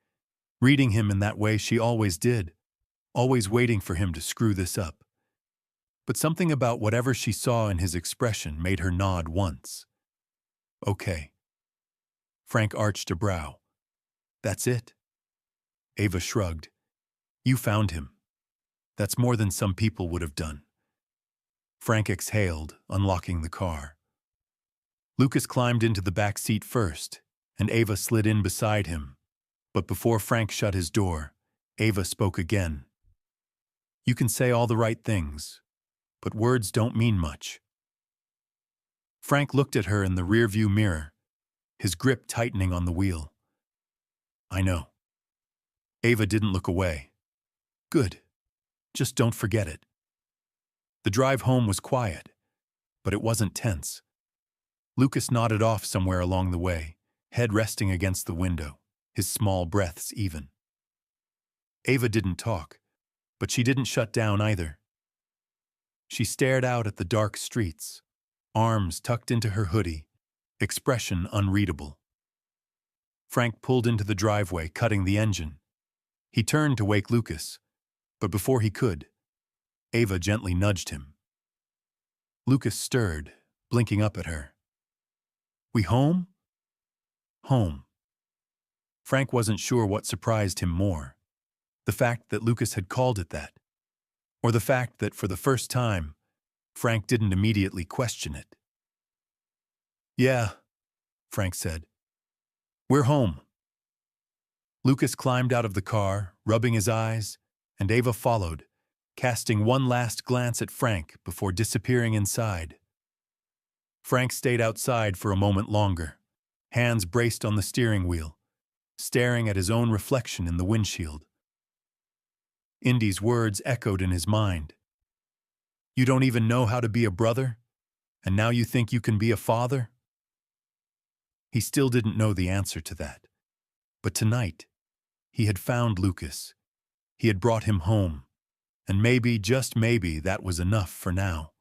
reading him in that way she always did, always waiting for him to screw this up. But something about whatever she saw in his expression made her nod once. "Okay." Frank arched a brow. "That's it?" Ava shrugged. "You found him. That's more than some people would have done." Frank exhaled, unlocking the car. Lucas climbed into the back seat first, and Ava slid in beside him. But before Frank shut his door, Ava spoke again. "You can say all the right things, but words don't mean much." Frank looked at her in the rearview mirror, his grip tightening on the wheel. "I know." Ava didn't look away. "Good. Just don't forget it." The drive home was quiet, but it wasn't tense. Lucas nodded off somewhere along the way, head resting against the window, his small breaths even. Ava didn't talk, but she didn't shut down either. She stared out at the dark streets, arms tucked into her hoodie, expression unreadable. Frank pulled into the driveway, cutting the engine. He turned to wake Lucas, but before he could, Ava gently nudged him. Lucas stirred, blinking up at her. "We home?" "Home." Frank wasn't sure what surprised him more, the fact that Lucas had called it that, or the fact that for the first time, Frank didn't immediately question it. "Yeah," Frank said. "We're home." Lucas climbed out of the car, rubbing his eyes, and Ava followed, casting one last glance at Frank before disappearing inside. Frank stayed outside for a moment longer, hands braced on the steering wheel, staring at his own reflection in the windshield. Indy's words echoed in his mind. "You don't even know how to be a brother, and now you think you can be a father?" He still didn't know the answer to that. But tonight, he had found Lucas. He had brought him home, and maybe, just maybe, that was enough for now.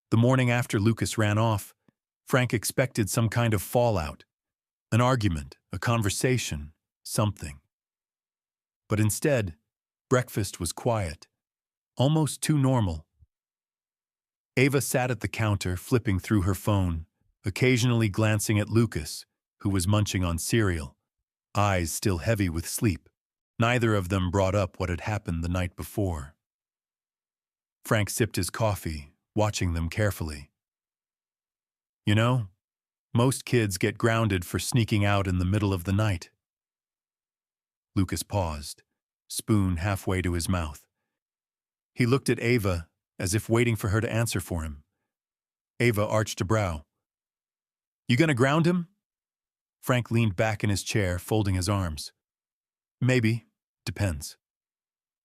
The morning after Lucas ran off, Frank expected some kind of fallout, an argument, a conversation, something. But instead, breakfast was quiet, almost too normal. Ava sat at the counter, flipping through her phone, occasionally glancing at Lucas, who was munching on cereal, eyes still heavy with sleep. Neither of them brought up what had happened the night before. Frank sipped his coffee, watching them carefully. "You know, most kids get grounded for sneaking out in the middle of the night." Lucas paused, spoon halfway to his mouth. He looked at Ava as if waiting for her to answer for him. Ava arched a brow. "You gonna ground him?" Frank leaned back in his chair, folding his arms. "Maybe. Depends."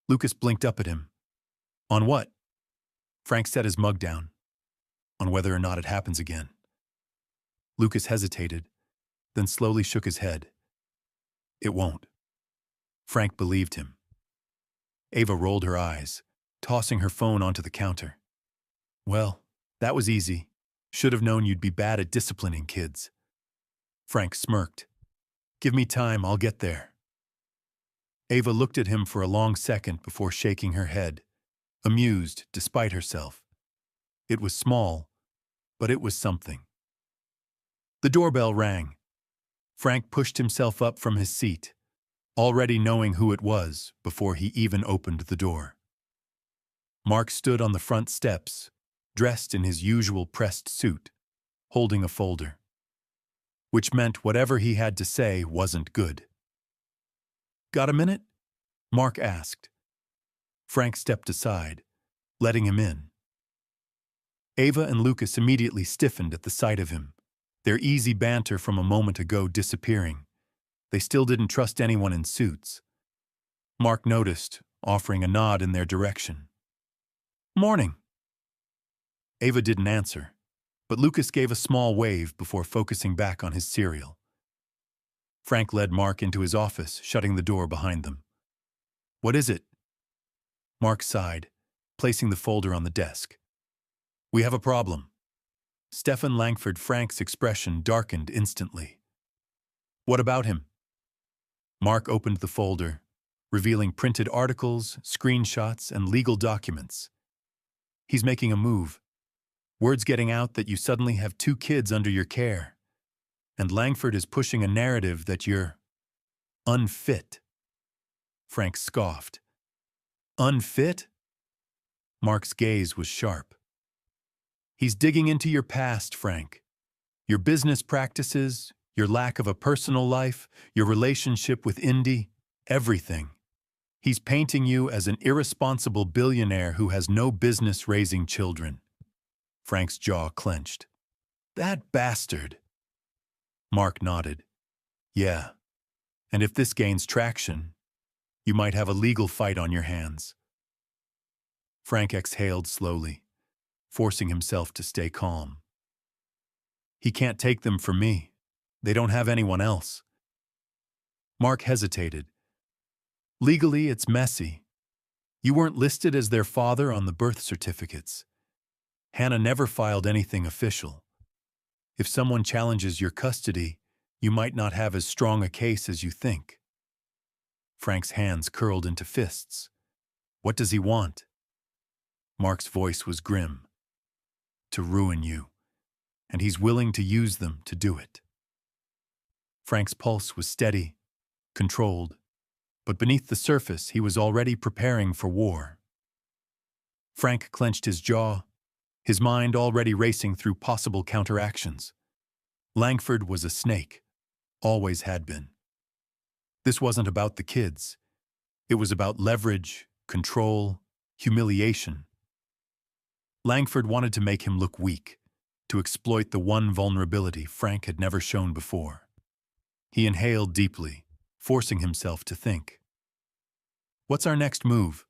Lucas blinked up at him. "On what?" Frank set his mug down. "On whether or not it happens again." Lucas hesitated, then slowly shook his head. "It won't." Frank believed him. Ava rolled her eyes, tossing her phone onto the counter. "Well, that was easy. Should have known you'd be bad at disciplining kids." Frank smirked. "Give me time, I'll get there." Ava looked at him for a long second before shaking her head, amused despite herself. It was small, but it was something. The doorbell rang. Frank pushed himself up from his seat, already knowing who it was before he even opened the door. Mark stood on the front steps, dressed in his usual pressed suit, holding a folder, which meant whatever he had to say wasn't good. "Got a minute?" Mark asked. Frank stepped aside, letting him in. Ava and Lucas immediately stiffened at the sight of him, their easy banter from a moment ago disappearing. They still didn't trust anyone in suits. Mark noticed, offering a nod in their direction. "Morning." Ava didn't answer, but Lucas gave a small wave before focusing back on his cereal. Frank led Mark into his office, shutting the door behind them. "What is it?" Mark sighed, placing the folder on the desk. "We have a problem." Stefan Langford Frank's expression darkened instantly. "What about him?" Mark opened the folder, revealing printed articles, screenshots, and legal documents. "He's making a move. Word's getting out that you suddenly have 2 kids under your care. And Langford is pushing a narrative that you're unfit." Frank scoffed. "Unfit?" Mark's gaze was sharp. "He's digging into your past, Frank. Your business practices, your lack of a personal life, your relationship with Indy, everything. He's painting you as an irresponsible billionaire who has no business raising children." Frank's jaw clenched. "That bastard." Mark nodded. "Yeah, and if this gains traction, you might have a legal fight on your hands." Frank exhaled slowly, forcing himself to stay calm. "He can't take them from me. They don't have anyone else." Mark hesitated. "Legally, it's messy. You weren't listed as their father on the birth certificates. Hannah never filed anything official. If someone challenges your custody, you might not have as strong a case as you think." Frank's hands curled into fists. "What does he want?" Mark's voice was grim. "To ruin you, and he's willing to use them to do it." Frank's pulse was steady, controlled, but beneath the surface he was already preparing for war. Frank clenched his jaw, his mind already racing through possible counteractions. Langford was a snake, always had been. This wasn't about the kids. It was about leverage, control, humiliation. Langford wanted to make him look weak, to exploit the one vulnerability Frank had never shown before. He inhaled deeply, forcing himself to think. "What's our next move?"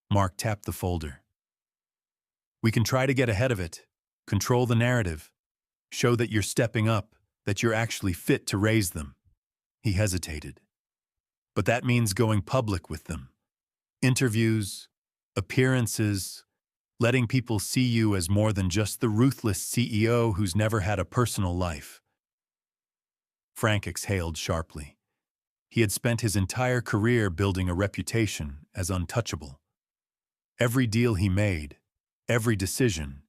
Mark tapped the folder. "We can try to get ahead of it, control the narrative, show that you're stepping up, that you're actually fit to raise them." He hesitated. "But that means going public with them. Interviews, appearances, letting people see you as more than just the ruthless CEO who's never had a personal life." Frank exhaled sharply. He had spent his entire career building a reputation as untouchable. Every deal he made, every decision,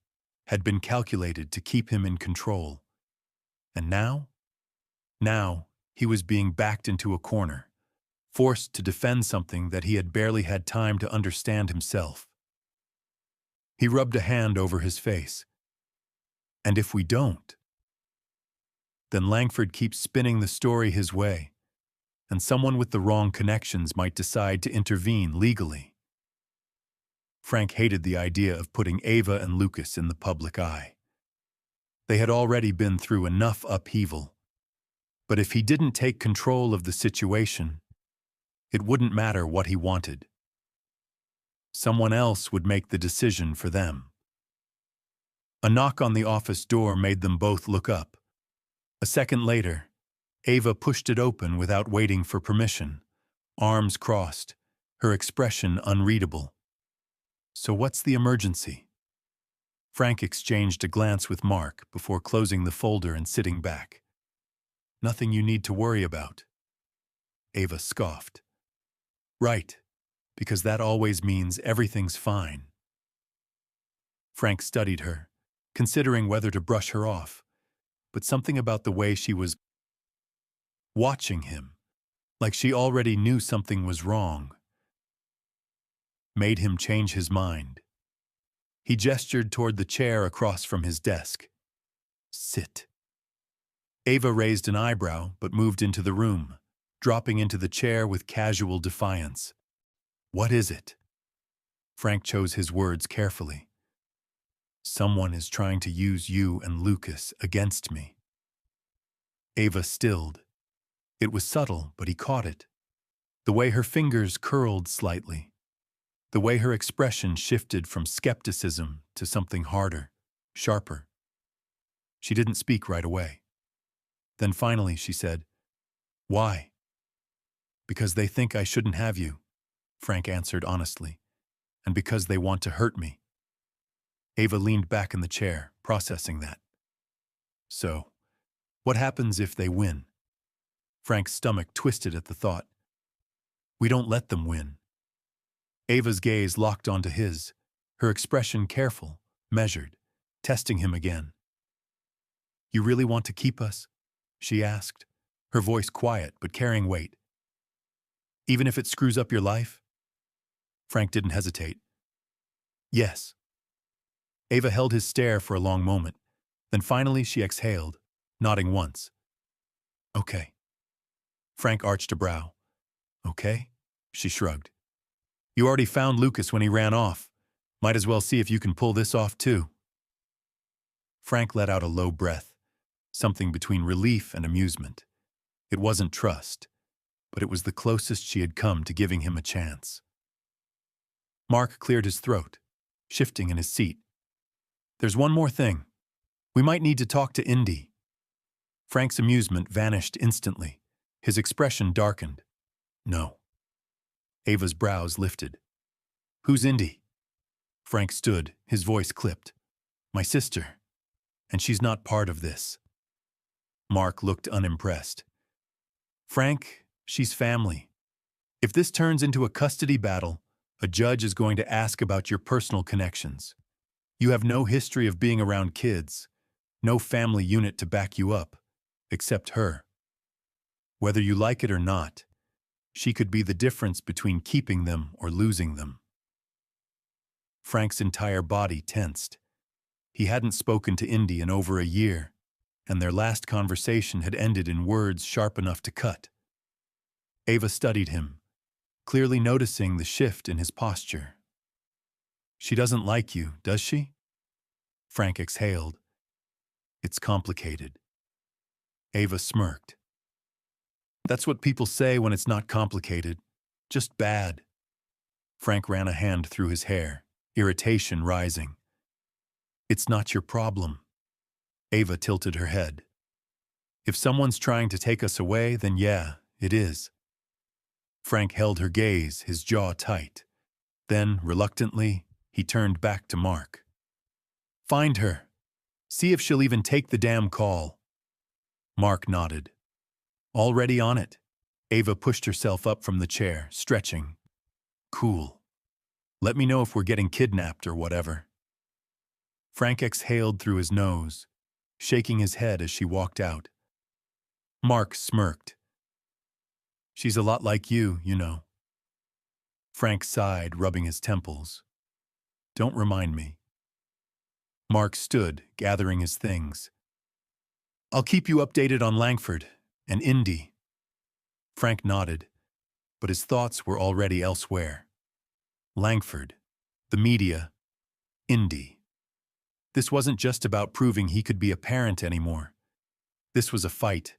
had been calculated to keep him in control. And now? Now, he was being backed into a corner, forced to defend something that he had barely had time to understand himself. He rubbed a hand over his face. "And if we don't?" Then Langford keeps spinning the story his way, and someone with the wrong connections might decide to intervene legally. Frank hated the idea of putting Ava and Lucas in the public eye. They had already been through enough upheaval. But if he didn't take control of the situation, it wouldn't matter what he wanted. Someone else would make the decision for them. A knock on the office door made them both look up. A second later, Ava pushed it open without waiting for permission, arms crossed, her expression unreadable. "So what's the emergency?" Frank exchanged a glance with Mark before closing the folder and sitting back. "Nothing you need to worry about." Ava scoffed. "Right, because that always means everything's fine." Frank studied her, considering whether to brush her off, but something about the way she was watching him, like she already knew something was wrong, made him change his mind. He gestured toward the chair across from his desk. Sit. Ava raised an eyebrow but moved into the room, dropping into the chair with casual defiance. What is it? Frank chose his words carefully. Someone is trying to use you and Lucas against me. Ava stilled. It was subtle, but he caught it. The way her fingers curled slightly. The way her expression shifted from skepticism to something harder, sharper. She didn't speak right away. Then finally she said, "Why?" "Because they think I shouldn't have you," Frank answered honestly, "and because they want to hurt me." Ava leaned back in the chair, processing that. So, what happens if they win? Frank's stomach twisted at the thought. We don't let them win. Ava's gaze locked onto his, her expression careful, measured, testing him again. You really want to keep us? She asked, her voice quiet but carrying weight. Even if it screws up your life? Frank didn't hesitate. Yes. Ava held his stare for a long moment. Then finally she exhaled, nodding once. Okay. Frank arched a brow. Okay? She shrugged. You already found Lucas when he ran off. Might as well see if you can pull this off too. Frank let out a low breath, something between relief and amusement. It wasn't trust, but it was the closest she had come to giving him a chance. Mark cleared his throat, shifting in his seat. There's one more thing. We might need to talk to Indy. Frank's amusement vanished instantly. His expression darkened. No. Ava's brows lifted. Who's Indy? Frank stood, his voice clipped. My sister. And she's not part of this. Mark looked unimpressed. Frank, she's family. If this turns into a custody battle, a judge is going to ask about your personal connections. You have no history of being around kids, no family unit to back you up, except her. Whether you like it or not, she could be the difference between keeping them or losing them. Frank's entire body tensed. He hadn't spoken to Indy in over a year, and their last conversation had ended in words sharp enough to cut. Ava studied him, clearly noticing the shift in his posture. She doesn't like you, does she? Frank exhaled. It's complicated. Ava smirked. That's what people say when it's not complicated, just bad. Frank ran a hand through his hair, irritation rising. It's not your problem. Ava tilted her head. If someone's trying to take us away, then yeah, it is. Frank held her gaze, his jaw tight. Then, reluctantly, he turned back to Mark. Find her. See if she'll even take the damn call. Mark nodded. Already on it. Ava pushed herself up from the chair, stretching. Cool. Let me know if we're getting kidnapped or whatever. Frank exhaled through his nose, shaking his head as she walked out. Mark smirked. She's a lot like you know. Frank sighed, rubbing his temples. Don't remind me. Mark stood, gathering his things. I'll keep you updated on Langford and Indy. Frank nodded, but his thoughts were already elsewhere. Langford, the media, Indy. This wasn't just about proving he could be a parent anymore. This was a fight,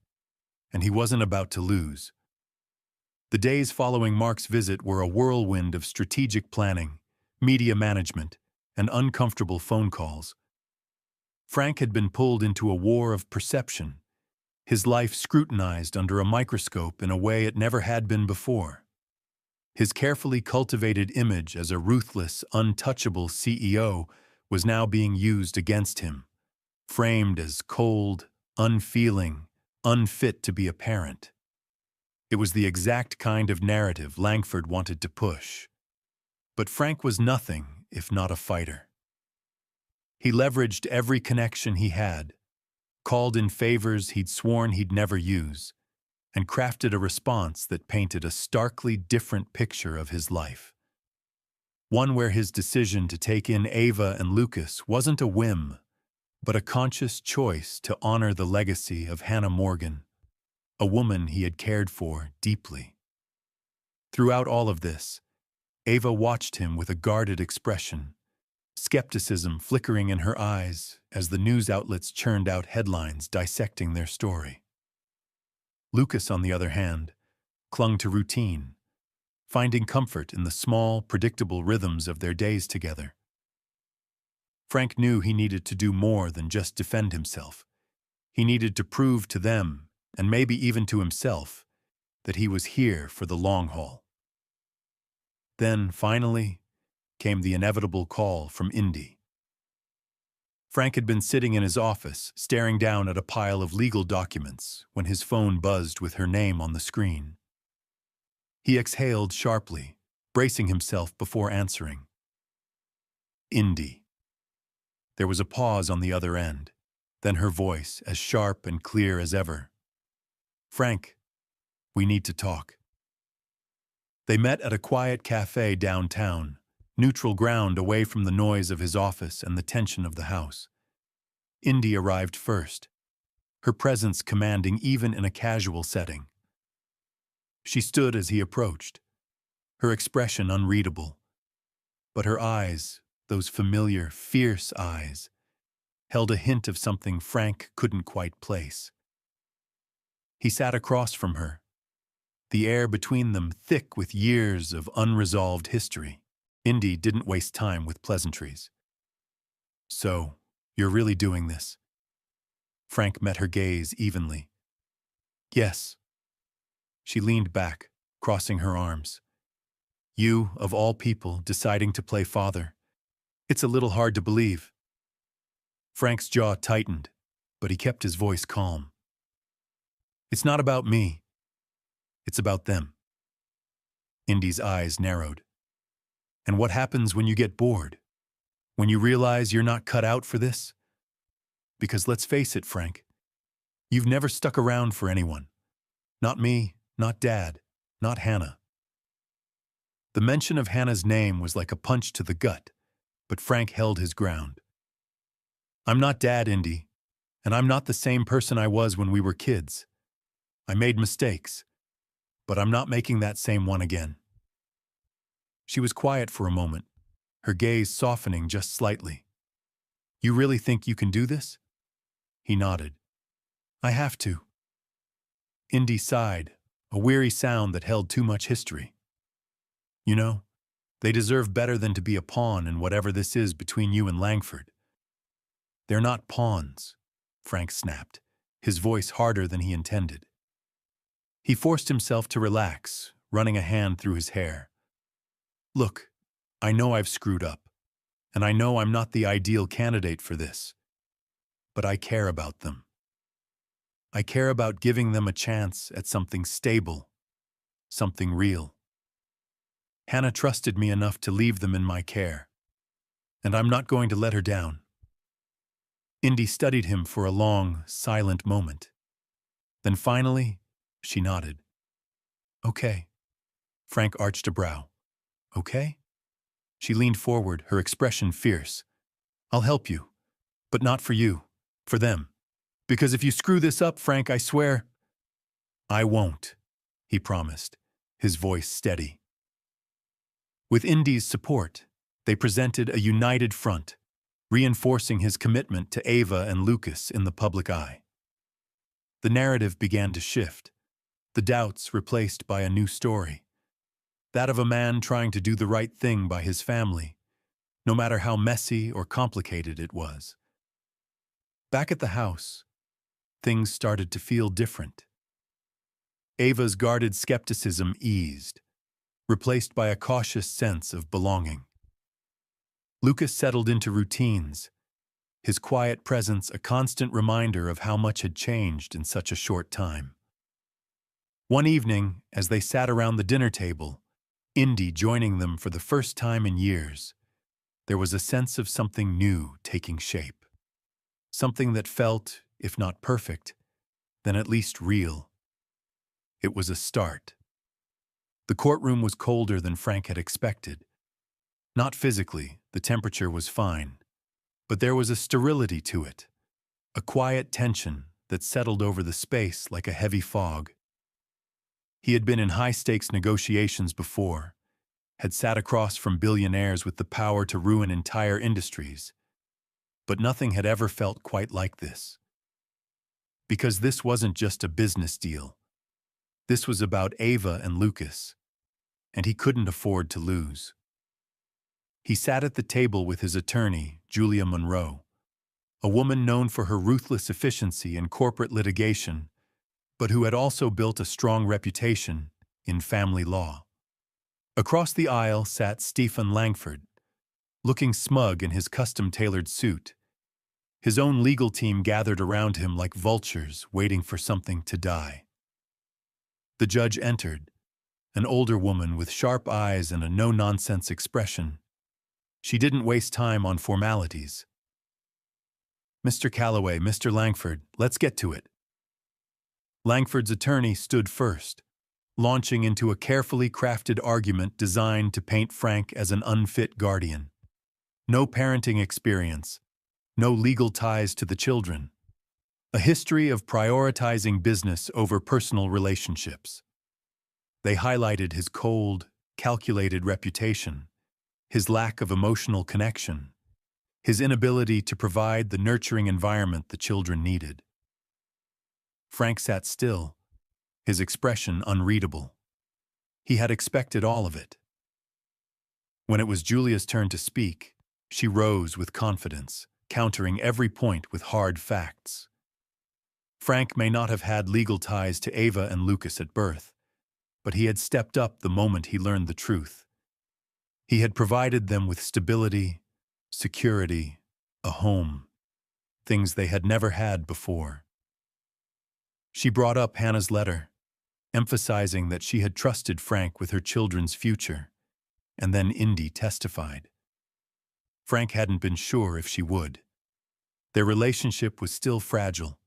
and he wasn't about to lose. The days following Mark's visit were a whirlwind of strategic planning, media management, and uncomfortable phone calls. Frank had been pulled into a war of perception, his life scrutinized under a microscope in a way it never had been before. His carefully cultivated image as a ruthless, untouchable CEO was now being used against him, framed as cold, unfeeling, unfit to be a parent. It was the exact kind of narrative Langford wanted to push. But Frank was nothing if not a fighter. He leveraged every connection he had, called in favors he'd sworn he'd never use, and crafted a response that painted a starkly different picture of his life. One where his decision to take in Ava and Lucas wasn't a whim, but a conscious choice to honor the legacy of Hannah Morgan, a woman he had cared for deeply. Throughout all of this, Ava watched him with a guarded expression, skepticism flickering in her eyes as the news outlets churned out headlines dissecting their story. Lucas, on the other hand, clung to routine, finding comfort in the small, predictable rhythms of their days together. Frank knew he needed to do more than just defend himself. He needed to prove to them, and maybe even to himself, that he was here for the long haul. Then, finally, came the inevitable call from Indy. Frank had been sitting in his office, staring down at a pile of legal documents, when his phone buzzed with her name on the screen. He exhaled sharply, bracing himself before answering. Indy. There was a pause on the other end, then her voice as sharp and clear as ever. Frank, we need to talk. They met at a quiet cafe downtown, neutral ground away from the noise of his office and the tension of the house. Indy arrived first, her presence commanding even in a casual setting. She stood as he approached, her expression unreadable, but her eyes, those familiar, fierce eyes, held a hint of something Frank couldn't quite place. He sat across from her, the air between them thick with years of unresolved history. Indy didn't waste time with pleasantries. So, you're really doing this? Frank met her gaze evenly. Yes. She leaned back, crossing her arms. You, of all people, deciding to play father. It's a little hard to believe. Frank's jaw tightened, but he kept his voice calm. It's not about me. It's about them. Indy's eyes narrowed. And what happens when you get bored? When you realize you're not cut out for this? Because let's face it, Frank, you've never stuck around for anyone. Not me, not Dad, not Hannah. The mention of Hannah's name was like a punch to the gut, but Frank held his ground. I'm not Dad, Indy, and I'm not the same person I was when we were kids. I made mistakes, but I'm not making that same one again. She was quiet for a moment, her gaze softening just slightly. You really think you can do this? He nodded. I have to. Indy sighed, a weary sound that held too much history. You know, they deserve better than to be a pawn in whatever this is between you and Langford. They're not pawns, Frank snapped, his voice harder than he intended. He forced himself to relax, running a hand through his hair. Look, I know I've screwed up, and I know I'm not the ideal candidate for this, but I care about them. I care about giving them a chance at something stable, something real. Hannah trusted me enough to leave them in my care, and I'm not going to let her down. Indy studied him for a long, silent moment. Then finally, she nodded. Okay. Frank arched a brow. Okay? She leaned forward, her expression fierce. I'll help you, but not for you, for them. Because if you screw this up, Frank, I swear, I won't, he promised, his voice steady. With Indy's support, they presented a united front, reinforcing his commitment to Ava and Lucas in the public eye. The narrative began to shift, the doubts replaced by a new story, that of a man trying to do the right thing by his family, no matter how messy or complicated it was. Back at the house, things started to feel different. Ava's guarded skepticism eased, replaced by a cautious sense of belonging. Lucas settled into routines, his quiet presence a constant reminder of how much had changed in such a short time. One evening, as they sat around the dinner table, Indy joining them for the first time in years, there was a sense of something new taking shape. Something that felt, if not perfect, then at least real. It was a start. The courtroom was colder than Frank had expected. Not physically, the temperature was fine, but there was a sterility to it, a quiet tension that settled over the space like a heavy fog. He had been in high-stakes negotiations before, had sat across from billionaires with the power to ruin entire industries, but nothing had ever felt quite like this. Because this wasn't just a business deal. This was about Ava and Lucas, and he couldn't afford to lose. He sat at the table with his attorney, Julia Monroe, a woman known for her ruthless efficiency in corporate litigation, but who had also built a strong reputation in family law. Across the aisle sat Stephen Langford, looking smug in his custom-tailored suit. His own legal team gathered around him like vultures waiting for something to die. The judge entered, an older woman with sharp eyes and a no-nonsense expression. She didn't waste time on formalities. "Mr. Calloway, Mr. Langford, let's get to it." Langford's attorney stood first, launching into a carefully crafted argument designed to paint Frank as an unfit guardian. No parenting experience, no legal ties to the children. A history of prioritizing business over personal relationships. They highlighted his cold, calculated reputation, his lack of emotional connection, his inability to provide the nurturing environment the children needed. Frank sat still, his expression unreadable. He had expected all of it. When it was Julia's turn to speak, she rose with confidence, countering every point with hard facts. Frank may not have had legal ties to Ava and Lucas at birth, but he had stepped up the moment he learned the truth. He had provided them with stability, security, a home, things they had never had before. She brought up Hannah's letter, emphasizing that she had trusted Frank with her children's future, and then Indy testified. Frank hadn't been sure if she would. Their relationship was still fragile,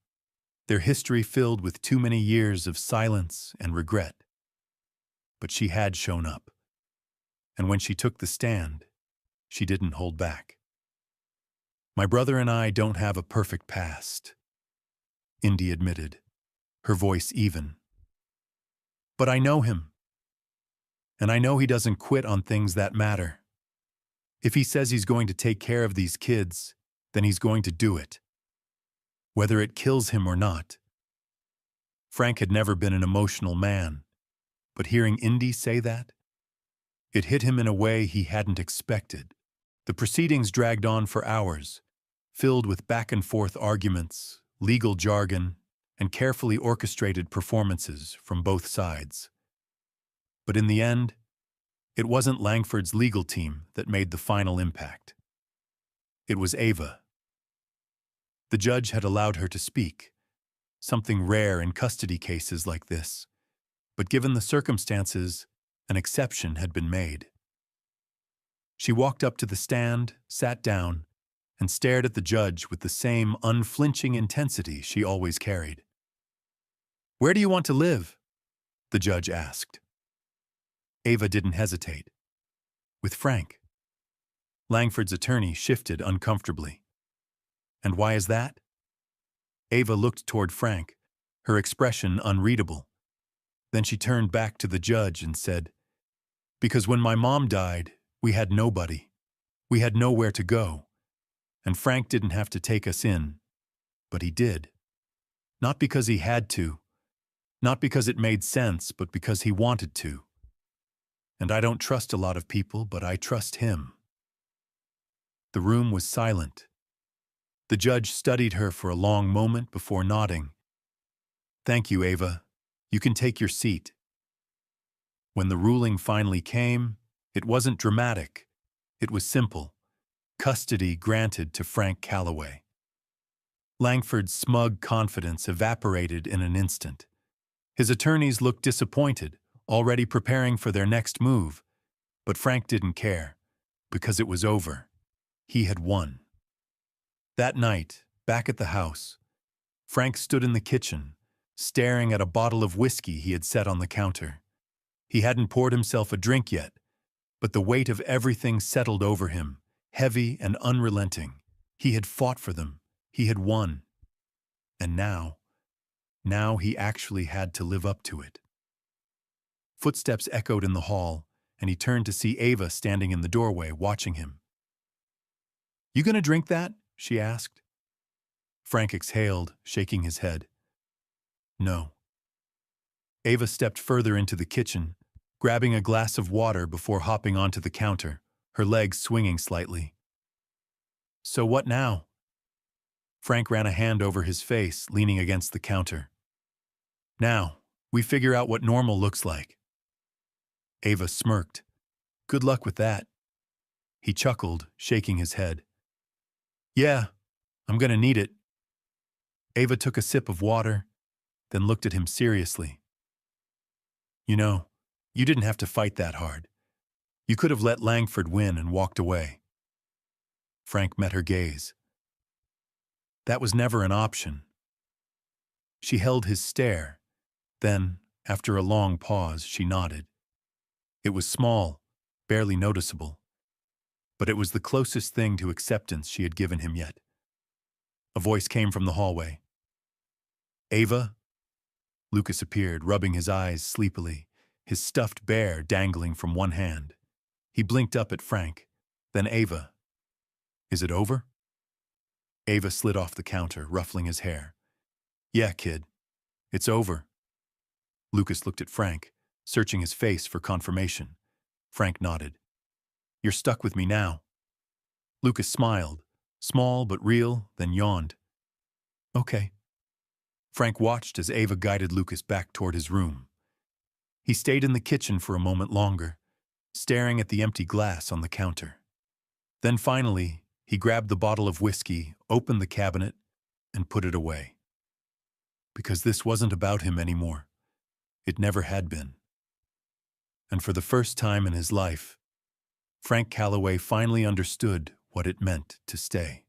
their history filled with too many years of silence and regret. But she had shown up. And when she took the stand, she didn't hold back. "My brother and I don't have a perfect past," Indy admitted, her voice even. "But I know him. And I know he doesn't quit on things that matter. If he says he's going to take care of these kids, then he's going to do it. Whether it kills him or not." Frank had never been an emotional man, but hearing Indy say that, it hit him in a way he hadn't expected. The proceedings dragged on for hours, filled with back-and-forth arguments, legal jargon, and carefully orchestrated performances from both sides. But in the end, it wasn't Langford's legal team that made the final impact. It was Ava. The judge had allowed her to speak, something rare in custody cases like this, but given the circumstances, an exception had been made. She walked up to the stand, sat down, and stared at the judge with the same unflinching intensity she always carried. "Where do you want to live?" the judge asked. Ava didn't hesitate. "With Frank." Langford's attorney shifted uncomfortably. "And why is that?" Ava looked toward Frank, her expression unreadable. Then she turned back to the judge and said, "Because when my mom died, we had nobody. We had nowhere to go. And Frank didn't have to take us in. But he did. Not because he had to. Not because it made sense, but because he wanted to. And I don't trust a lot of people, but I trust him." The room was silent. The judge studied her for a long moment before nodding. "Thank you, Ava. You can take your seat." When the ruling finally came, it wasn't dramatic. It was simple. Custody granted to Frank Calloway. Langford's smug confidence evaporated in an instant. His attorneys looked disappointed, already preparing for their next move. But Frank didn't care, because it was over. He had won. That night, back at the house, Frank stood in the kitchen, staring at a bottle of whiskey he had set on the counter. He hadn't poured himself a drink yet, but the weight of everything settled over him, heavy and unrelenting. He had fought for them. He had won. And now he actually had to live up to it. Footsteps echoed in the hall, and he turned to see Ava standing in the doorway, watching him. "You gonna drink that?" she asked. Frank exhaled, shaking his head. "No." Ava stepped further into the kitchen, grabbing a glass of water before hopping onto the counter, her legs swinging slightly. "So what now?" Frank ran a hand over his face, leaning against the counter. "Now, we figure out what normal looks like." Ava smirked. "Good luck with that." He chuckled, shaking his head. "Yeah, I'm gonna need it." Ava took a sip of water, then looked at him seriously. "You know, you didn't have to fight that hard. You could have let Langford win and walked away." Frank met her gaze. "That was never an option." She held his stare. Then, after a long pause, she nodded. It was small, barely noticeable, but it was the closest thing to acceptance she had given him yet. A voice came from the hallway. "Ava?" Lucas appeared, rubbing his eyes sleepily, his stuffed bear dangling from one hand. He blinked up at Frank, then Ava. "Is it over?" Ava slid off the counter, ruffling his hair. "Yeah, kid. It's over." Lucas looked at Frank, searching his face for confirmation. Frank nodded. "You're stuck with me now." Lucas smiled, small but real, then yawned. "Okay." Frank watched as Ava guided Lucas back toward his room. He stayed in the kitchen for a moment longer, staring at the empty glass on the counter. Then finally, he grabbed the bottle of whiskey, opened the cabinet, and put it away. Because this wasn't about him anymore. It never had been. And for the first time in his life, Frank Calloway finally understood what it meant to stay.